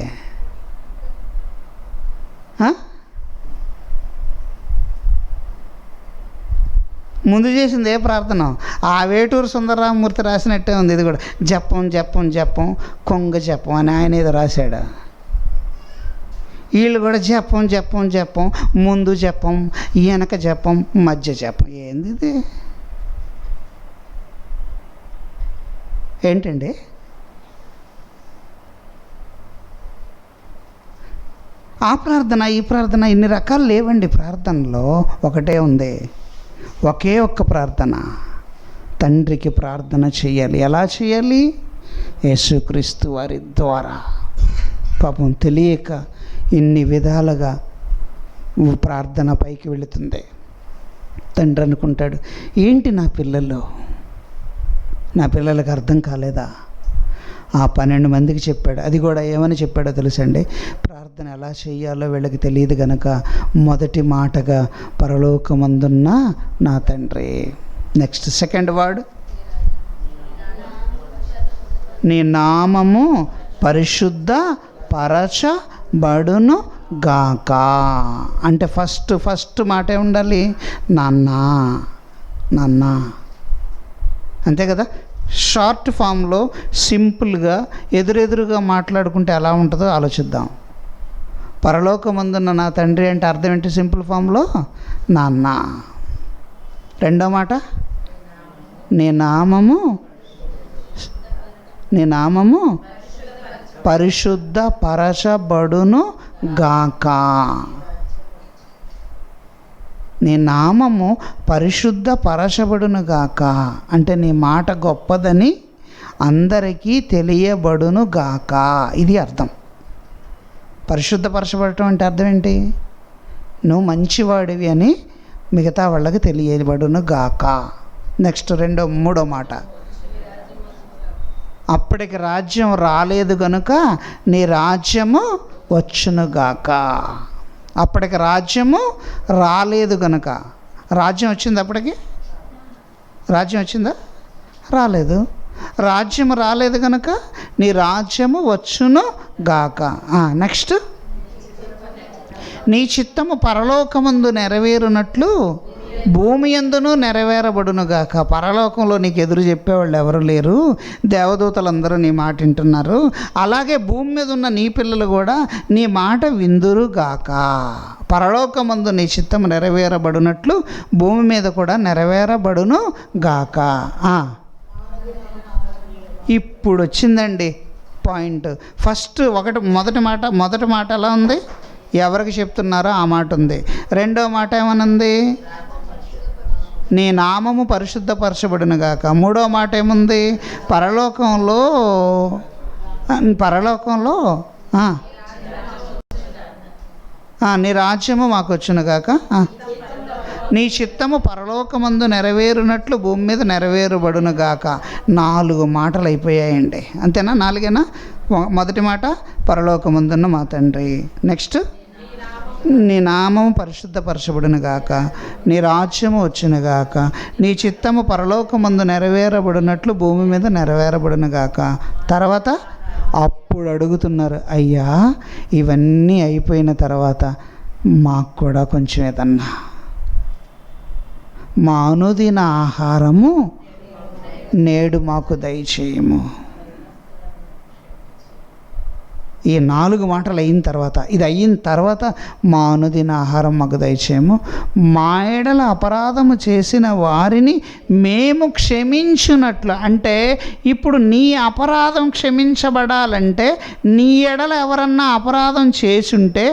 ముందు చేసింది ఏ ప్రార్థన? ఆ వేటూరు సుందరరామమూర్తి రాసినట్టే ఉంది ఇది కూడా. జపం కొంగ జపం అని ఆయన ఏదో రాశాడు. వీళ్ళు కూడా జపం, ముందు జపం, వెనక జపం, మధ్య జపం. ఏంది ఇది? ఏంటండి? ఆ ప్రార్థన ఈ ప్రార్థన ఇన్ని రకాలు లేవండి. ప్రార్థనలో ఒకటే ఉంది, ఒకే ఒక్క ప్రార్థన. తండ్రికి ప్రార్థన చేయాలి. ఎలా చేయాలి? యేసుక్రీస్తు వారి ద్వారా. పాపం తెలియక ఇన్ని విధాలుగా ప్రార్థన పైకి వెళుతుంది. తండ్రి అనుకుంటాడు, ఏంటి నా పిల్లలకు అర్థం కాలేదా? ఆ 12 మందికి చెప్పాడు. అది కూడా ఏమని చెప్పాడో తెలుసండి? ప్రార్థన ఎలా చేయాలో వీళ్ళకి తెలియదు కనుక మొదటి మాటగా పరలోకమందున్న నా తండ్రి. నెక్స్ట్ సెకండ్ వర్డ్, నీ నామము పరిశుద్ధ పరచబడును గాక. అంటే ఫస్ట్ మాట ఉండాలి, నాన్న నాన్న, అంతే కదా. షార్ట్ ఫామ్లో సింపుల్గా ఎదురెదురుగా మాట్లాడుకుంటే ఎలా ఉంటుందో ఆలోచిద్దాం. పరలోకమందున్న నా తండ్రి అంటే అర్థం ఏంటి సింపుల్ ఫామ్లో? నాన్న. రెండో మాట, నీ నామము పరిశుద్ధ పరచబడును గాక. నీ నామము పరిశుద్ధ పరచబడును గాక అంటే నీ మాట గొప్పదని అందరికీ తెలియబడును గాక. ఇది అర్థం. పరిశుద్ధపరచబడటం అంటే అర్థం ఏంటి? నువ్వు మంచివాడివి అని మిగతా వాళ్ళకి తెలియబడును గాక. నెక్స్ట్ మూడో మాట, అప్పటికి రాజ్యం రాలేదు గనుక నీ రాజ్యము వచ్చునుగాక. అప్పటికి రాజ్యము రాలేదు గనుక, రాజ్యం వచ్చింది అప్పటికి? రాజ్యం వచ్చిందా? రాలేదు. రాజ్యము రాలేదు కనుక నీ రాజ్యము వచ్చును గాక. నెక్స్ట్, నీ చిత్తము పరలోకమందు నెరవేరునట్లు భూమి యందును నెరవేరబడును గాక. పరలోకంలో నీకు ఎదురు చెప్పేవాళ్ళు ఎవరు లేరు, దేవదూతలందరూ నీ మాట వింటున్నారు. అలాగే భూమి మీద ఉన్న నీ పిల్లలు కూడా నీ మాట విందురు గాక. పరలోకమందు నీ చిత్తము నెరవేరబడినట్లు భూమి మీద కూడా నెరవేరబడును గాక. ఇప్పుడు వచ్చిందండి పాయింట్. మొదటి మాట ఎలా ఉంది? ఎవరికి చెప్తున్నారో ఆ మాట ఉంది. రెండో మాట ఏమనుంది? నీ నామము పరిశుద్ధపరచబడును గాక. మూడో మాట ఏముంది? పరలోకంలో నీ రాజ్యము మాకు వచ్చును గాక. నీ చిత్తము పరలోకమందు నెరవేరునట్లు భూమి మీద నెరవేరుబడును గాక. 4 మాటలు అయిపోయాయండి. అంతేనా? 4ఏనా? మొదటి మాట పరలోకమందున్న మా తండ్రి. నెక్స్ట్, నీ నామము పరిశుద్ధపరచబడును గాక, నీ రాజ్యము వచ్చును గాక, నీ చిత్తము పరలోకమందు నెరవేరబడినట్లు భూమి మీద నెరవేరబడును గాక. తర్వాత అప్పుడు అడుగుతున్నారు, అయ్యా ఇవన్నీ అయిపోయిన తర్వాత మాకు కూడా కొంచెం ఏదన్నా మా అనుదిన ఆహారము నేడు మాకు దయచేయము. ఈ 4 మాటలు అయిన తర్వాత, ఇది అయిన తర్వాత మా అనుదిన ఆహారం మాకు దయచేయము, మా ఎడల అపరాధము చేసిన వారిని మేము క్షమించున్నట్లు. అంటే ఇప్పుడు నీ అపరాధం క్షమించబడాలంటే నీ ఎడల ఎవరన్నా అపరాధం చేసుంటే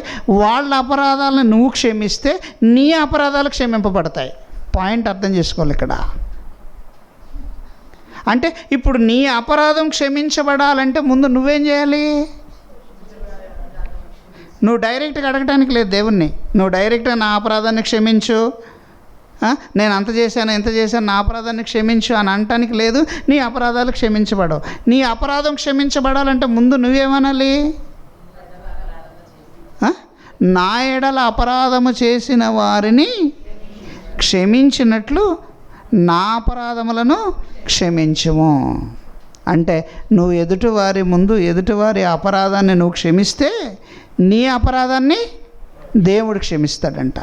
వాళ్ళ అపరాధాలను నువ్వు క్షమిస్తే నీ అపరాధాలు క్షమింపబడతాయి. పాయింట్ అర్థం చేసుకోవాలి ఇక్కడ. అంటే ఇప్పుడు నీ అపరాధం క్షమించబడాలంటే ముందు నువ్వేం చేయాలి? నువ్వు డైరెక్ట్గా అడగటానికి లేదు దేవుణ్ణి. నువ్వు డైరెక్ట్గా నా అపరాధాన్ని క్షమించు, నేను అంత చేశాను ఇంత చేశాను, నా అపరాధాన్ని క్షమించు అని అనటానికి లేదు. నీ అపరాధాలు క్షమించబడవు. నీ అపరాధం క్షమించబడాలంటే ముందు నువ్వేమనాలి? నా ఎడల అపరాధము చేసిన వారిని క్షమించినట్లు నా అపరాధములను క్షమించుము. అంటే నువ్వు ఎదుటివారి అపరాధాన్ని నువ్వు క్షమిస్తే నీ అపరాధాన్ని దేవుడు క్షమిస్తాడంట.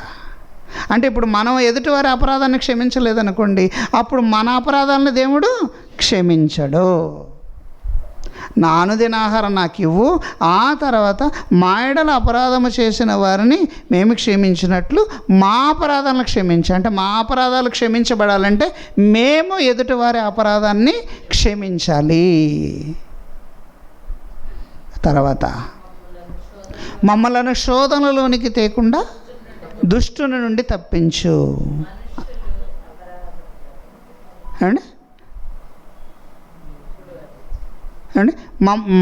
అంటే ఇప్పుడు మనం ఎదుటివారి అపరాధాన్ని క్షమించలేదనుకోండి, అప్పుడు మన అపరాధాలను దేవుడు క్షమించడు. నా అనుదిన ఆహారం నాకు ఇవ్వు, ఆ తర్వాత మా ఎడల అపరాధము చేసిన వారిని మేము క్షమించినట్లు మా అపరాధాలను క్షమించి. అంటే మా అపరాధాలు క్షమించబడాలంటే మేము ఎదుటివారి అపరాధాన్ని క్షమించాలి. తర్వాత మమ్మలను శోధనలోనికి తేకుండా దుష్టుని నుండి తప్పించు. అండి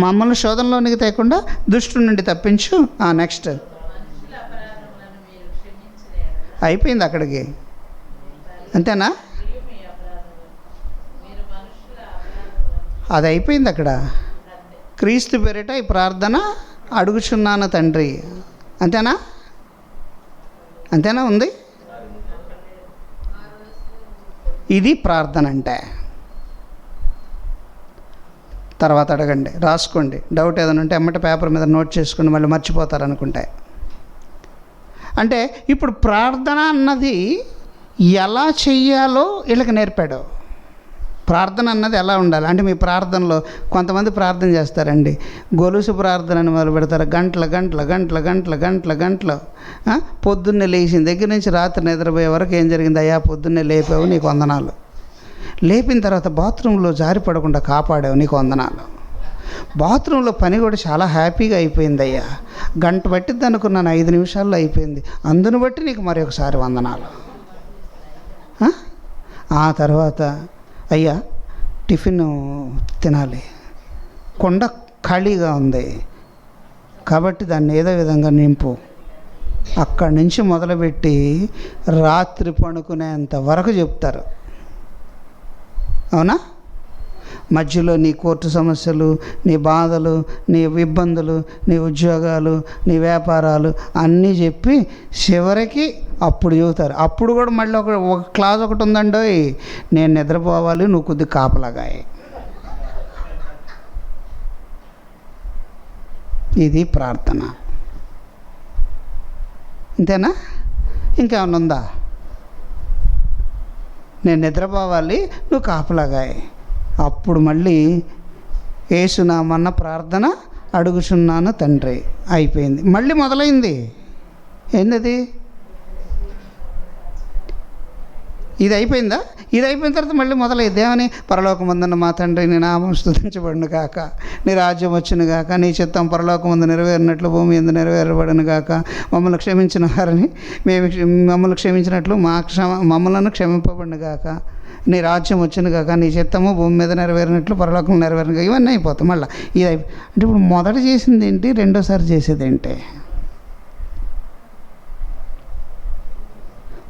మమ్మల్ని శోధనలోనికి తేకుండా దుష్టుని నుండి తప్పించు. నెక్స్ట్, అయిపోయింది అక్కడికి, అంతేనా? అది అయిపోయింది అక్కడ. క్రీస్తు పేరిట ఈ ప్రార్థన అడుగుచున్నాను తండ్రి, అంతేనా? అంతేనా ఉంది? ఇది ప్రార్థన అంటే. తర్వాత అడగండి, రాసుకోండి. డౌట్ ఏదైనా ఉంటే ఎమ్మటే పేపర్ మీద నోట్ చేసుకోండి, మళ్ళీ మర్చిపోతారనుకుంటే. అంటే ఇప్పుడు ప్రార్థన అన్నది ఎలా చెయ్యాలో వీళ్ళకి నేర్పాడు. ప్రార్థన అన్నది ఎలా ఉండాలి అంటే, మీ ప్రార్థనలో కొంతమంది ప్రార్థన చేస్తారండి, గొలుసు ప్రార్థన అని మొదలు పెడతారు. గంటలు పొద్దున్నే లేచిన దగ్గర నుంచి రాత్రి నిద్రపోయే వరకు ఏం జరిగింది? అయ్యా పొద్దున్నే లేపావు, నీకు వందనాలు. లేపిన తర్వాత బాత్రూంలో జారి పడకుండా కాపాడావు, నీకు వందనాలు. బాత్రూంలో పని కూడా చాలా హ్యాపీగా అయిపోయింది అయ్యా, గంట పట్టిద్ది అనుకున్నాను, 5 నిమిషాల్లో అయిపోయింది, అందును బట్టి నీకు మరి ఒకసారి వందనాలు. ఆ తర్వాత అయ్యా టిఫిన్ తినాలి, కొండ ఖాళీగా ఉంది కాబట్టి దాన్ని ఏదో విధంగా నింపు. అక్కడి నుంచి మొదలుపెట్టి రాత్రి పడుకునేంత వరకు చెప్తారు. అవునా? మధ్యలో నీ కోర్టు సమస్యలు, నీ బాధలు, నీ ఇబ్బందులు, నీ ఉద్యోగాలు, నీ వ్యాపారాలు అన్నీ చెప్పి చివరికి అప్పుడు చెబుతారు. అప్పుడు కూడా మళ్ళీ ఒక క్లాజ్ ఒకటి ఉందండో, నేను నిద్రపోవాలి, నువ్వు కొద్ది కాపలాగాయి. ఇది ప్రార్థన. అంతేనా? ఇంకేమన్నా ఉందా? నేను నిద్రపోవాలి, నువ్వు కాపలాగాయి. అప్పుడు మళ్ళీ యేసునామన్న ప్రార్థన అడుగుచున్నాను తండ్రి, అయిపోయింది. మళ్ళీ మొదలైంది. ఏంటది? ఇది అయిపోయిందా? ఇది అయిపోయిన తర్వాత మళ్ళీ మొదలైంది. ఏమని? పరలోకమందున్న మా తండ్రి, నీ నామం స్తుతించబడును గాక, నీ రాజ్యం వచ్చును గాక, నీ చిత్తం పరలోకమందు నెరవేరినట్లు భూమి యందు నెరవేరబడును గాక, మమ్మల్ని క్షమించిన వారిని మమ్మల్ని క్షమించినట్లు మమ్మలను క్షమింపబడును గాక, నీ రాజ్యం వచ్చును గాక, నీ చిత్తము భూమి మీద నెరవేరినట్లు పరలోకం నెరవేరును గాక. ఇవన్నీ అయిపోతాయి. మళ్ళీ ఇది అంటే ఇప్పుడు మొదట చేసింది ఏంటి, రెండోసారి చేసేది ఏంటి?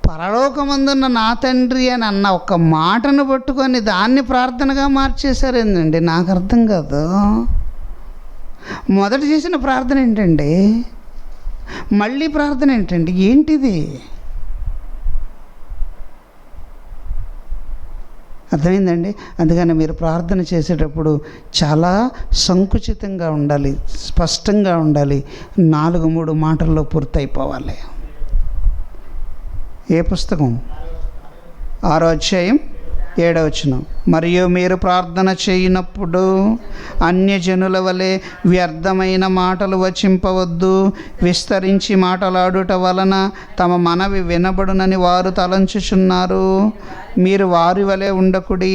పరలోకమందున్న నా తండ్రి అని అన్న ఒక మాటను పట్టుకొని దాన్ని ప్రార్థనగా మార్చేశారు. ఏంటండి, నాకు అర్థం కాదు. మొదట చేసిన ప్రార్థన ఏంటండి, మళ్ళీ ప్రార్థన ఏంటండి, ఏంటిది? అర్థమైందండి? అందుకని మీరు ప్రార్థన చేసేటప్పుడు చాలా సంకుచితంగా ఉండాలి, స్పష్టంగా ఉండాలి, 4-3 మాటల్లో పూర్తయిపోవాలి. ఏ పుస్తకం? 6వ అధ్యాయం 7వ వచనం. మరియు మీరు ప్రార్థన చేయనప్పుడు అన్యజనుల వలె వ్యర్థమైన మాటలు వచింపవద్దు, విస్తరించి మాటలాడుట వలన తమ మనవి వినబడునని వారు తలంచుచున్నారు. మీరు వారి వలె ఉండకుడి.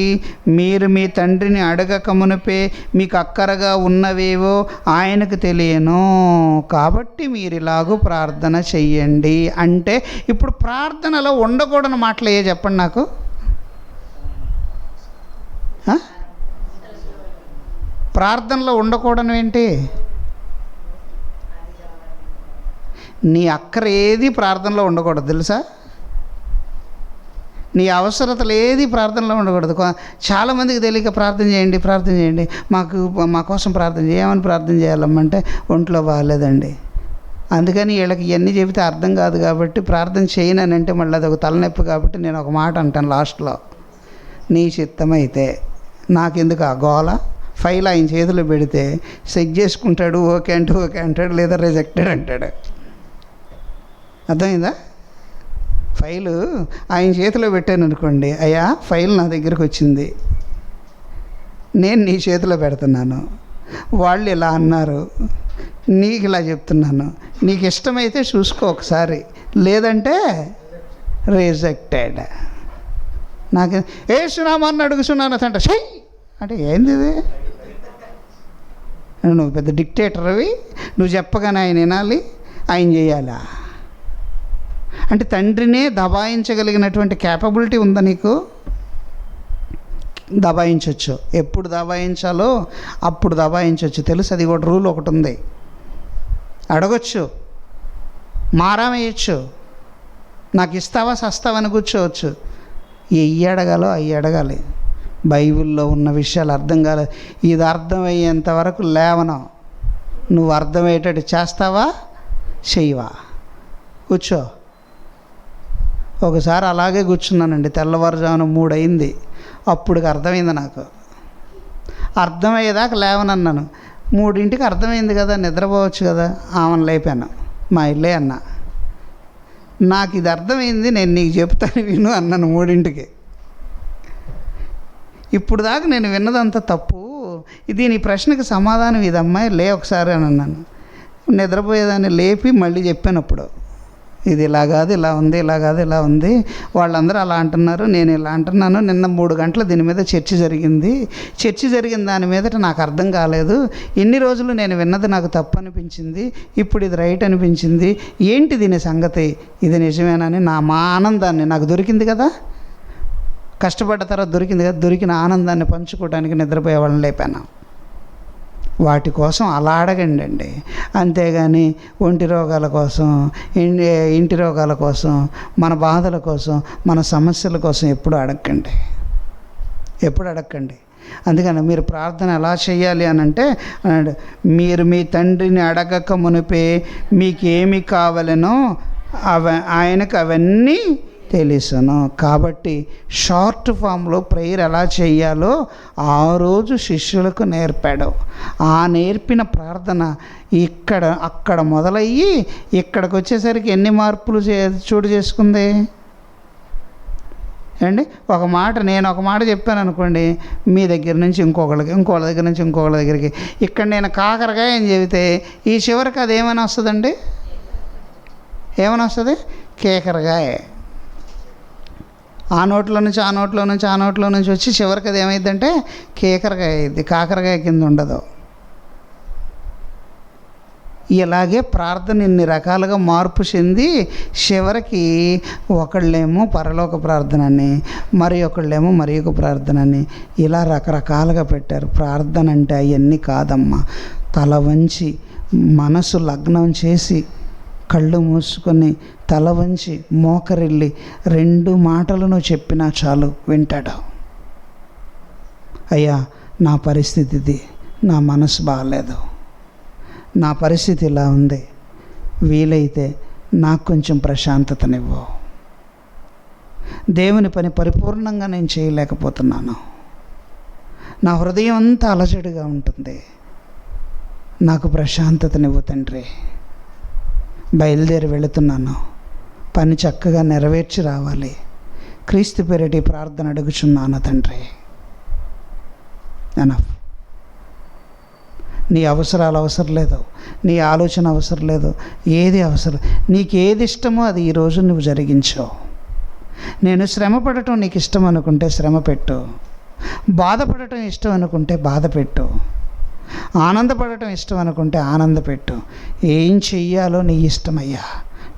మీరు మీ తండ్రిని అడగక మునిపే మీకు అక్కరగా ఉన్నవేవో ఆయనకు తెలియను, కాబట్టి మీరు ఇలాగూ ప్రార్థన చెయ్యండి. అంటే ఇప్పుడు ప్రార్థనలో ఉండకూడని మాటలు ఏ చెప్పండి నాకు? ప్రార్థనలో ఉండకూడదు ఏంటి? నీ అక్కర ఏది ప్రార్థనలో ఉండకూడదు తెలుసా? నీ అవసరతలు ఏది ప్రార్థనలో ఉండకూడదు. చాలామందికి తెలియక ప్రార్థన చేయండి, మా కోసం ప్రార్థన చేయమని ప్రార్థన చేయాలమ్మంటే ఒంట్లో బాగాలేదండి, అందుకని వీళ్ళకి ఇవన్నీ చెబితే అర్థం కాదు కాబట్టి ప్రార్థన చేయనని అంటే మళ్ళీ అది ఒక తలనొప్పి. కాబట్టి నేను ఒక మాట అంటాను లాస్ట్లో, నీ చిత్తమైతే నాకెందుకు ఆ గోల? ఫైల్ ఆయన చేతిలో పెడితే చెక్ చేసుకుంటాడు, ఓకే అంటే ఓకే అంటాడు, లేదా రిజెక్టెడ్ అంటాడు. అర్థమైందా? ఫైలు ఆయన చేతిలో పెట్టాను అనుకోండి, అయ్యా ఫైల్ నా దగ్గరకు వచ్చింది, నేను నీ చేతిలో పెడుతున్నాను, వాళ్ళు ఇలా అన్నారు, నీకు ఇలా చెప్తున్నాను, నీకు ఇష్టమైతే చూసుకో ఒకసారి, లేదంటే రిజెక్టెడ్. నాకు యేసునామాన్ని అడుగుతున్నాను అంటే షై అంటే ఏంది ఇది? నువ్వు పెద్ద డిక్టేటర్ అవి, నువ్వు చెప్పగానే ఆయన వినాలి, ఆయన చేయాలా? అంటే తండ్రినే దబాయించగలిగినటువంటి క్యాపబిలిటీ ఉందా నీకు? దబాయించవచ్చు. ఎప్పుడు దబాయించాలో అప్పుడు దబాయించవచ్చు. తెలుసు, అది కూడా రూల్ ఒకటి ఉంది. అడగొచ్చు, మారం వేయచ్చు, నాకు ఇస్తావా సస్తావని కూర్చోవచ్చు. ఎయ్యి అడగాలో అవి అడగాలి. బైబిల్లో ఉన్న విషయాలు అర్థం కాలేదు, ఇది అర్థమయ్యేంత వరకు లేవను. నువ్వు అర్థమయ్యేటట్టు చేస్తావా, చెయ్యవా? కూర్చో. ఒకసారి అలాగే కూర్చున్నానండి, తెల్లవారుజామున 3 అయింది. అప్పుడు అర్థమైంది నాకు. అర్థమయ్యేదాకా లేవనన్నాను. 3ంటికి అర్థమైంది కదా, నిద్రపోవచ్చు కదా, ఆమెను లేపాను. మా ఇల్లే అన్న, నాకు ఇది అర్థమైంది, నేను నీకు చెప్తాను విను అన్నాను 3ంటికి. ఇప్పుడు దాకా నేను విన్నదంతా తప్పు, ఇది నీ ప్రశ్నకి సమాధానం ఇదమ్మాయి, లే ఒకసారి అని అన్నాను. నిద్రపోయేదాన్ని లేపి మళ్ళీ చెప్పాను. అప్పుడు ఇది ఇలా కాదు, ఇలా ఉంది, ఇలా కాదు, ఇలా ఉంది, వాళ్ళందరూ అలా అంటున్నారు, నేను ఇలా అంటున్నాను. నిన్న 3 గంటలు దీని మీద చర్చ జరిగిన దాని మీదట నాకు అర్థం కాలేదు. ఇన్ని రోజులు నేను విన్నది నాకు తప్పు అనిపించింది, ఇప్పుడు ఇది రైట్ అనిపించింది. ఏంటి దీని సంగతి, ఇది నిజమేనని మా ఆనందాన్ని, నాకు దొరికింది కదా, కష్టపడ్డ తర్వాత దొరికింది కదా, దొరికిన ఆనందాన్ని పంచుకోవడానికి నిద్రపోయే వాళ్ళని లేపాను. వాటి కోసం అలా అడగండి, అంతేగాని ఒంటి రోగాల కోసం, ఇంటి రోగాల కోసం, మన బాధల కోసం, మన సమస్యల కోసం ఎప్పుడు అడగండి. అందుకని మీరు ప్రార్థన ఎలా చేయాలి అని అంటే, మీరు మీ తండ్రిని అడగక మునిపే మీకేమి కావాలనో ఆయనకు అవన్నీ తెలుసును. కాబట్టి షార్ట్ ఫామ్లో ప్రేయర్ ఎలా చేయాలో ఆ రోజు శిష్యులకు నేర్పాడు. ఆ నేర్పిన ప్రార్థన అక్కడ మొదలయ్యి ఇక్కడికి వచ్చేసరికి ఎన్ని మార్పులు చోటు చేసుకుంది అండి. నేను ఒక మాట చెప్పాను అనుకోండి, మీ దగ్గర నుంచి ఇంకొకళ్ళ దగ్గర నుంచి ఇంకొకళ్ళ దగ్గరికి. ఇక్కడ నేను కాకరకాయ అని చెబితే ఈ చివరికి అది ఏమైనా వస్తుందండి, ఏమైనా వస్తుంది, కేకరకాయ. ఆ నోట్లో నుంచి వచ్చి చివరికి అది ఏమైందంటే కేకరకాయ అయింది, కాకరకాయ కింద ఉండదు. ఇలాగే ప్రార్థన ఇన్ని రకాలుగా మార్పు చెంది చివరికి ఒకళ్ళేమో పరలోక ప్రార్థన అని, మరి ఒకళ్ళేమో మరి ఒక ప్రార్థన అని, ఇలా రకరకాలుగా పెట్టారు. ప్రార్థన అంటే అవన్నీ కాదమ్మా. తల వంచి మనసు లగ్నం చేసి కళ్ళు మూసుకొని తల వంచి మోకరిల్లి 2 మాటలను చెప్పినా చాలు, వింటాడు. అయ్యా, నా పరిస్థితి ఇది, నా మనసు బాగాలేదు, నా పరిస్థితి ఇలా ఉంది, వీలైతే నాకు కొంచెం ప్రశాంతతనివ్వు, దేవుని పని పరిపూర్ణంగా నేను చేయలేకపోతున్నాను, నా హృదయం అంతా అలజడిగా ఉంటుంది, నాకు ప్రశాంతతనివ్వు తండ్రి, బయలుదేరి వెళుతున్నాను, పని చక్కగా నెరవేర్చి రావాలి, క్రీస్తు పేరిట ప్రార్థన అడుగుచున్నాను తండ్రి. ఎనఫ్. నీ అవసరాలు అవసరం లేదు, నీ ఆలోచన అవసరం లేదు, ఏది అవసరం, నీకు ఏది ఇష్టమో అది ఈరోజు నువ్వు జరిగించు. నేను శ్రమ పడటం నీకు ఇష్టం అనుకుంటే శ్రమ పెట్టు, బాధపడటం ఇష్టం అనుకుంటే బాధ పెట్టు, ఆనందపడటం ఇష్టం అనుకుంటే ఆనందపెట్టు. ఏం చెయ్యాలో నీ ఇష్టమయ్యా,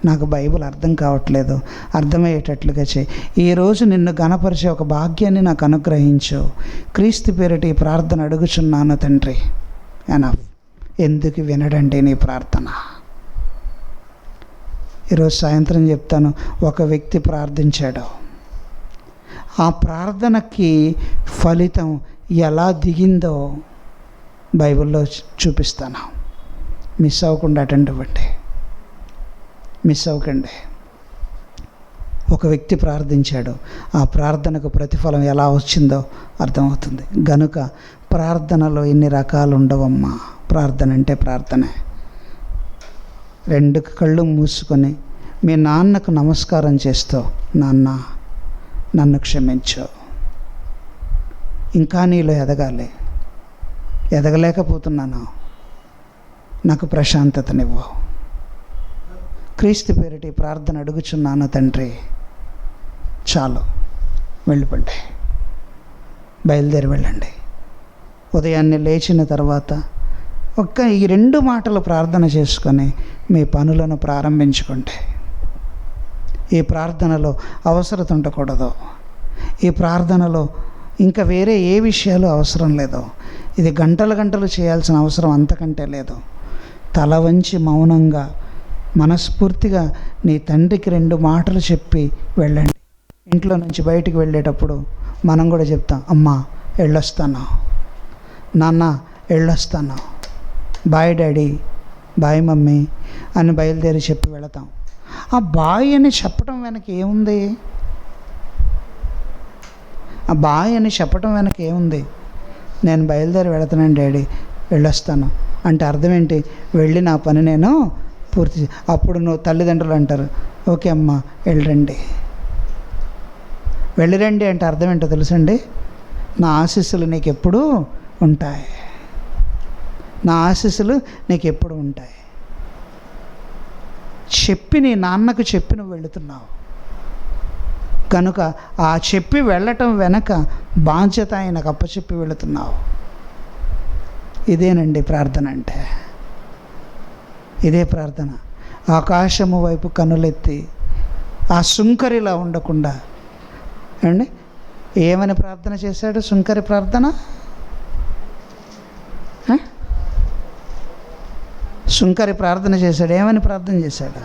నాకు బైబిల్ అర్థం కావట్లేదు, అర్థమయ్యేటట్లుగా చేయి. ఈరోజు నిన్ను గణపరిచే ఒక భాగ్యాన్ని నాకు అనుగ్రహించు, క్రీస్తు పేరిట ఈ ప్రార్థన అడుగుచున్నాను తండ్రి. ఎనఫ్. ఎందుకు వినడండి నీ ప్రార్థన? ఈరోజు సాయంత్రం చెప్తాను. ఒక వ్యక్తి ప్రార్థించాడు, ఆ ప్రార్థనకి ఫలితం ఎలా దిగిందో బైబిల్లో చూపిస్తాను. మిస్ అవ్వకుండా అటెండ్ అవ్వండి, మిస్ అవ్వకండి. ఒక వ్యక్తి ప్రార్థించాడు, ఆ ప్రార్థనకు ప్రతిఫలం ఎలా వచ్చిందో అర్థమవుతుంది. గనుక ప్రార్థనలో ఇన్ని రకాలు ఉండవమ్మా. ప్రార్థన అంటే ప్రార్థనే. 2 కళ్ళు మూసుకొని మీ నాన్నకు నమస్కారం చేస్తూ, నాన్న నన్ను క్షమించు, ఇంకా నీలో ఎదగాలి, ఎదగలేకపోతున్నాను, నాకు ప్రశాంతతనివ్వు, క్రీస్తు పేరిట ప్రార్థన అడుగుచున్నాను తండ్రి. చాలు, వెళ్ళిపోండి, బయలుదేరి వెళ్ళండి. ఉదయాన్నే లేచిన తర్వాత ఈ 2 మాటలు ప్రార్థన చేసుకొని మీ పనులను ప్రారంభించుకోండి. ఈ ప్రార్థనలో అవసరత ఉండకూడదు, ఈ ప్రార్థనలో ఇంకా వేరే ఏ విషయాలు అవసరం లేదు. ఇది గంటలు చేయాల్సిన అవసరం అంతకంటే లేదు. తల వంచి మౌనంగా మనస్ఫూర్తిగా నీ తండ్రికి 2 మాటలు చెప్పి వెళ్ళండి. ఇంట్లో నుంచి బయటికి వెళ్ళేటప్పుడు మనం కూడా చెప్తాం, అమ్మా వెళ్ళొస్తాను, నాన్న వెళ్ళొస్తాను, బాయ్ డాడీ బాయ్ మమ్మీ అని బయలుదేరి చెప్పి వెళతాం. ఆ బాయ్ అని చెప్పడం వెనక ఏముంది? ఆ బాయ్ అని చెప్పడం వెనక ఏముంది? నేను బయలుదేరి వెళుతున్నాను డాడీ, వెళ్ళొస్తాను అంటే అర్థం ఏంటి? వెళ్ళి నా పని నేను పూర్తి. అప్పుడు నువ్వు తల్లిదండ్రులు అంటారు, ఓకే అమ్మ వెళ్ళరండి, వెళ్ళిరండి అంటే అర్థం ఏంటో తెలుసండి? నా ఆశీస్సులు నీకు ఎప్పుడూ ఉంటాయి, నా ఆశీస్సులు నీకు ఎప్పుడు ఉంటాయి. చెప్పి నీ నాన్నకు చెప్పి నువ్వు వెళుతున్నావు కనుక ఆ చెప్పి వెళ్ళటం వెనక బాధ్యత ఆయనకు అప్పచెప్పి వెళుతున్నావు. ఇదేనండి ప్రార్థన అంటే. ఇదే ప్రార్థన. ఆకాశము వైపు కన్నులెత్తి ఆ సుంకరిలా ఉండకుండా అండి ఏమని ప్రార్థన చేశాడు? సుంకరి ప్రార్థన. సుంకరి ప్రార్థన చేశాడు. ఏమని ప్రార్థన చేశాడు?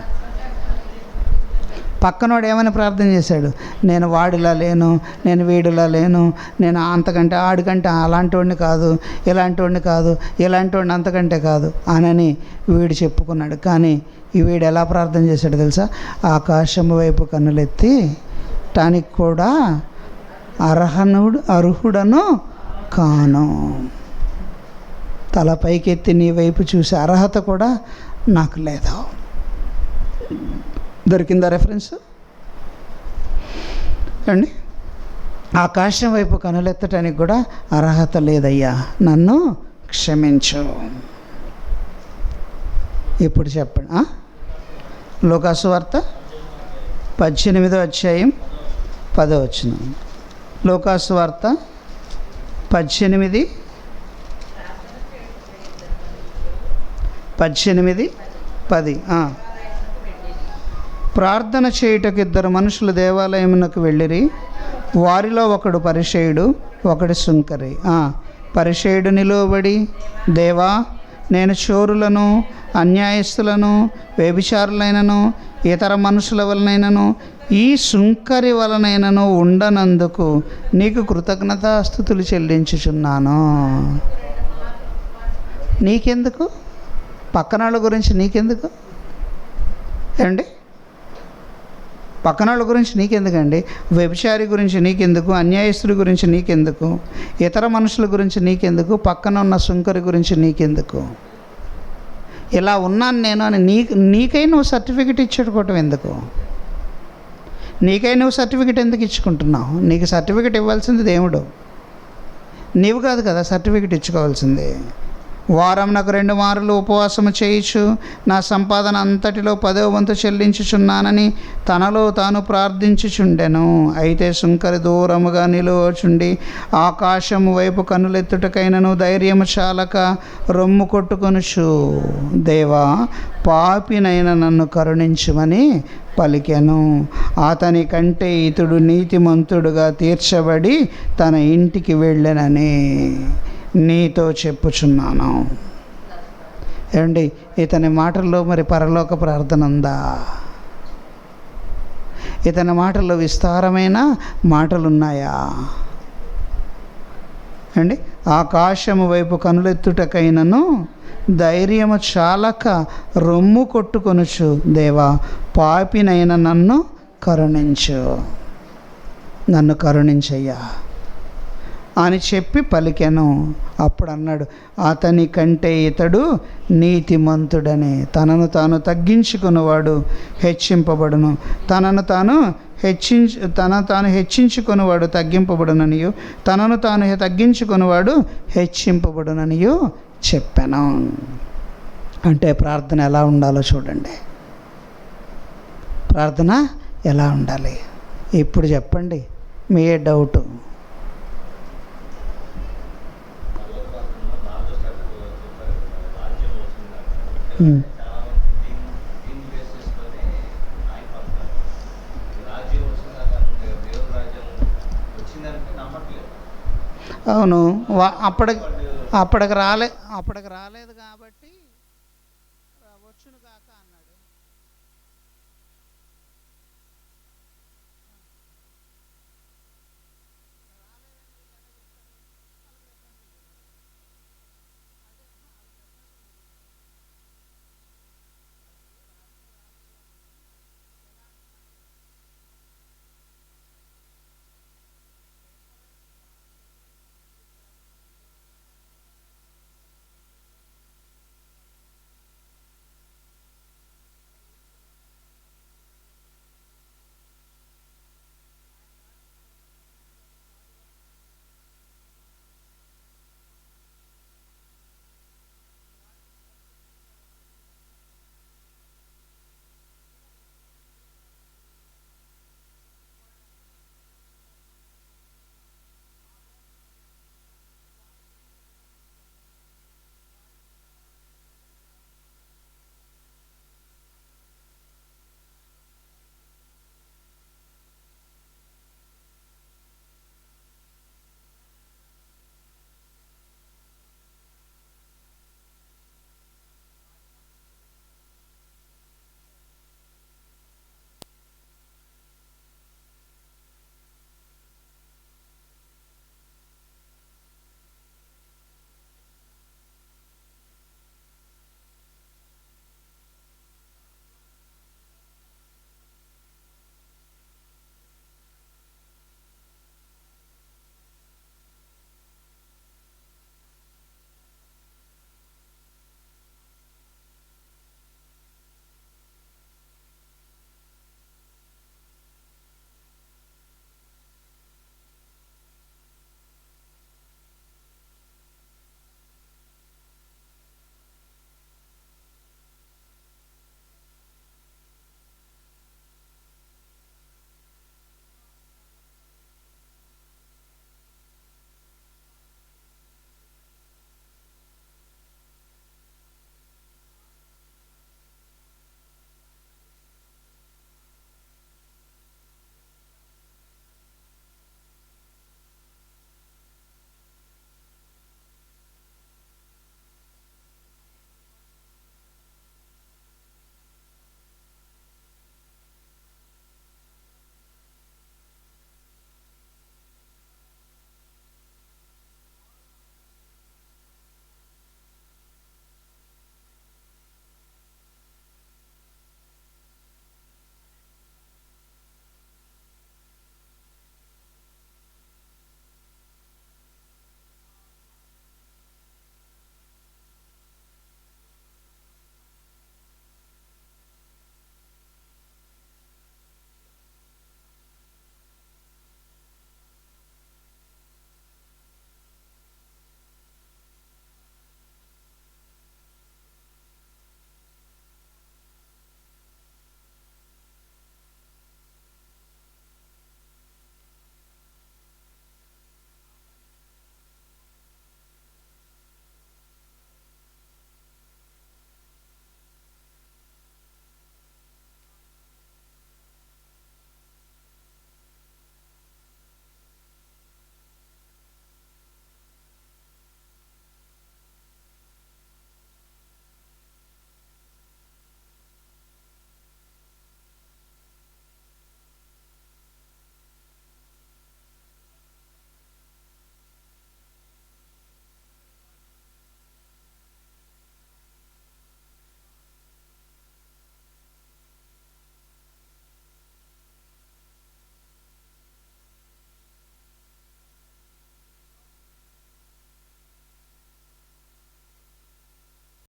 పక్కనోడు ఏమని ప్రార్థన చేశాడు? నేను వాడిలా లేను, నేను వీడిలా లేను, నేను అంతకంటే ఆడికంటే అలాంటి వాడిని కాదు, ఇలాంటి వాడిని కాదు, ఇలాంటి వాడిని అంతకంటే కాదు అనని వీడు చెప్పుకున్నాడు. కానీ ఈ వీడు ఎలా ప్రార్థన చేశాడు తెలుసా? ఆకాశము వైపు కన్నులెత్తి టానికి కూడా అర్హుడను కాను, తల పైకెత్తి నీ వైపు చూసే అర్హత కూడా నాకు లేదు. దొరికిందా రెఫరెన్స్ అండి? ఆకాశం వైపు కనులెత్తటానికి కూడా అర్హత లేదయ్యా, నన్ను క్షమించు. ఇప్పుడు చెప్పండి. లూకాసు వార్త 18వ అధ్యాయం 10వ వచనం. లూకాసు వార్త 18:10. ప్రార్థన చేయుటకు 2 మనుషులు దేవాలయమునకు వెళ్ళిరి. వారిలో ఒకడు పరిసయ్యుడు, ఒకడు సుంకరి. పరిసయ్యుడు నిలువబడి, దేవా, నేను చోరులను, అన్యాయస్తులను, వ్యభిచారులైనను, ఇతర మనుషుల వలనైనను, ఈ సుంకరి వలనైనను ఉండనందుకు నీకు కృతజ్ఞతాస్తుతులు చెల్లించుచున్నాను. నీకెందుకు? పక్కనాళ్ళ గురించి నీకెందుకు అండి? పక్కనాళ్ళ గురించి నీకెందుకండి? వ్యభిచారి గురించి నీకెందుకు? అన్యాయస్తుడి గురించి నీకెందుకు? ఇతర మనుషుల గురించి నీకెందుకు? పక్కన ఉన్న సుంకరి గురించి నీకెందుకు? ఇలా ఉన్నాను నేను అని నీకై నువ్వు సర్టిఫికెట్ ఇచ్చుకోవటం ఎందుకు? నీకై నువ్వు సర్టిఫికెట్ ఎందుకు ఇచ్చుకుంటున్నావు? నీకు సర్టిఫికెట్ ఇవ్వాల్సింది దేవుడు, నీవు కాదు కదా సర్టిఫికెట్ ఇచ్చుకోవాల్సింది. వారమునకు 2 మారులు ఉపవాసము చేయుచు నా సంపాదన అంతటిలో 10వ వంతు చెల్లించుచున్నానని తనలో తాను ప్రార్థించుచుండెను. అయితే సుంకరి దూరముగా నిలువచుండి ఆకాశము వైపు కన్నులెత్తుటకైనను ధైర్యము చాలక రొమ్ము కొట్టుకొనుచు, దేవా, పాపినైన నన్ను కరుణించుమని పలికెను. అతని కంటే ఇతడు నీతిమంతుడుగా తీర్చబడి తన ఇంటికి వెళ్ళెనని నీతో చెప్పుచున్నాను. ఏమండి, ఇతని మాటల్లో మరి పరలోక ప్రార్థన ఉందా? ఇతని మాటల్లో విస్తారమైన మాటలున్నాయా అండి? ఆకాశము వైపు కనులెత్తుటకైనను ధైర్యము చాలక రొమ్ము కొట్టుకొనుచు, దేవా, పాపినైన నన్ను కరుణించు, నన్ను కరుణించయ్యా అని చెప్పి పలికెను. అప్పుడు అన్నాడు, అతని కంటే ఇతడు నీతిమంతుడని. తనను తాను తగ్గించుకున్నవాడు హెచ్చింపబడును, తనను తాను హెచ్చించుకున్నవాడు తగ్గింపబడుననియు, తనను తాను తగ్గించుకున్నవాడు హెచ్చింపబడుననియు చెప్పాను. అంటే ప్రార్థన ఎలా ఉండాలో చూడండి. ప్రార్థన ఎలా ఉండాలి ఇప్పుడు చెప్పండి, మీ డౌటు. అవును, అప్పటికి రాలేదు కాబట్టి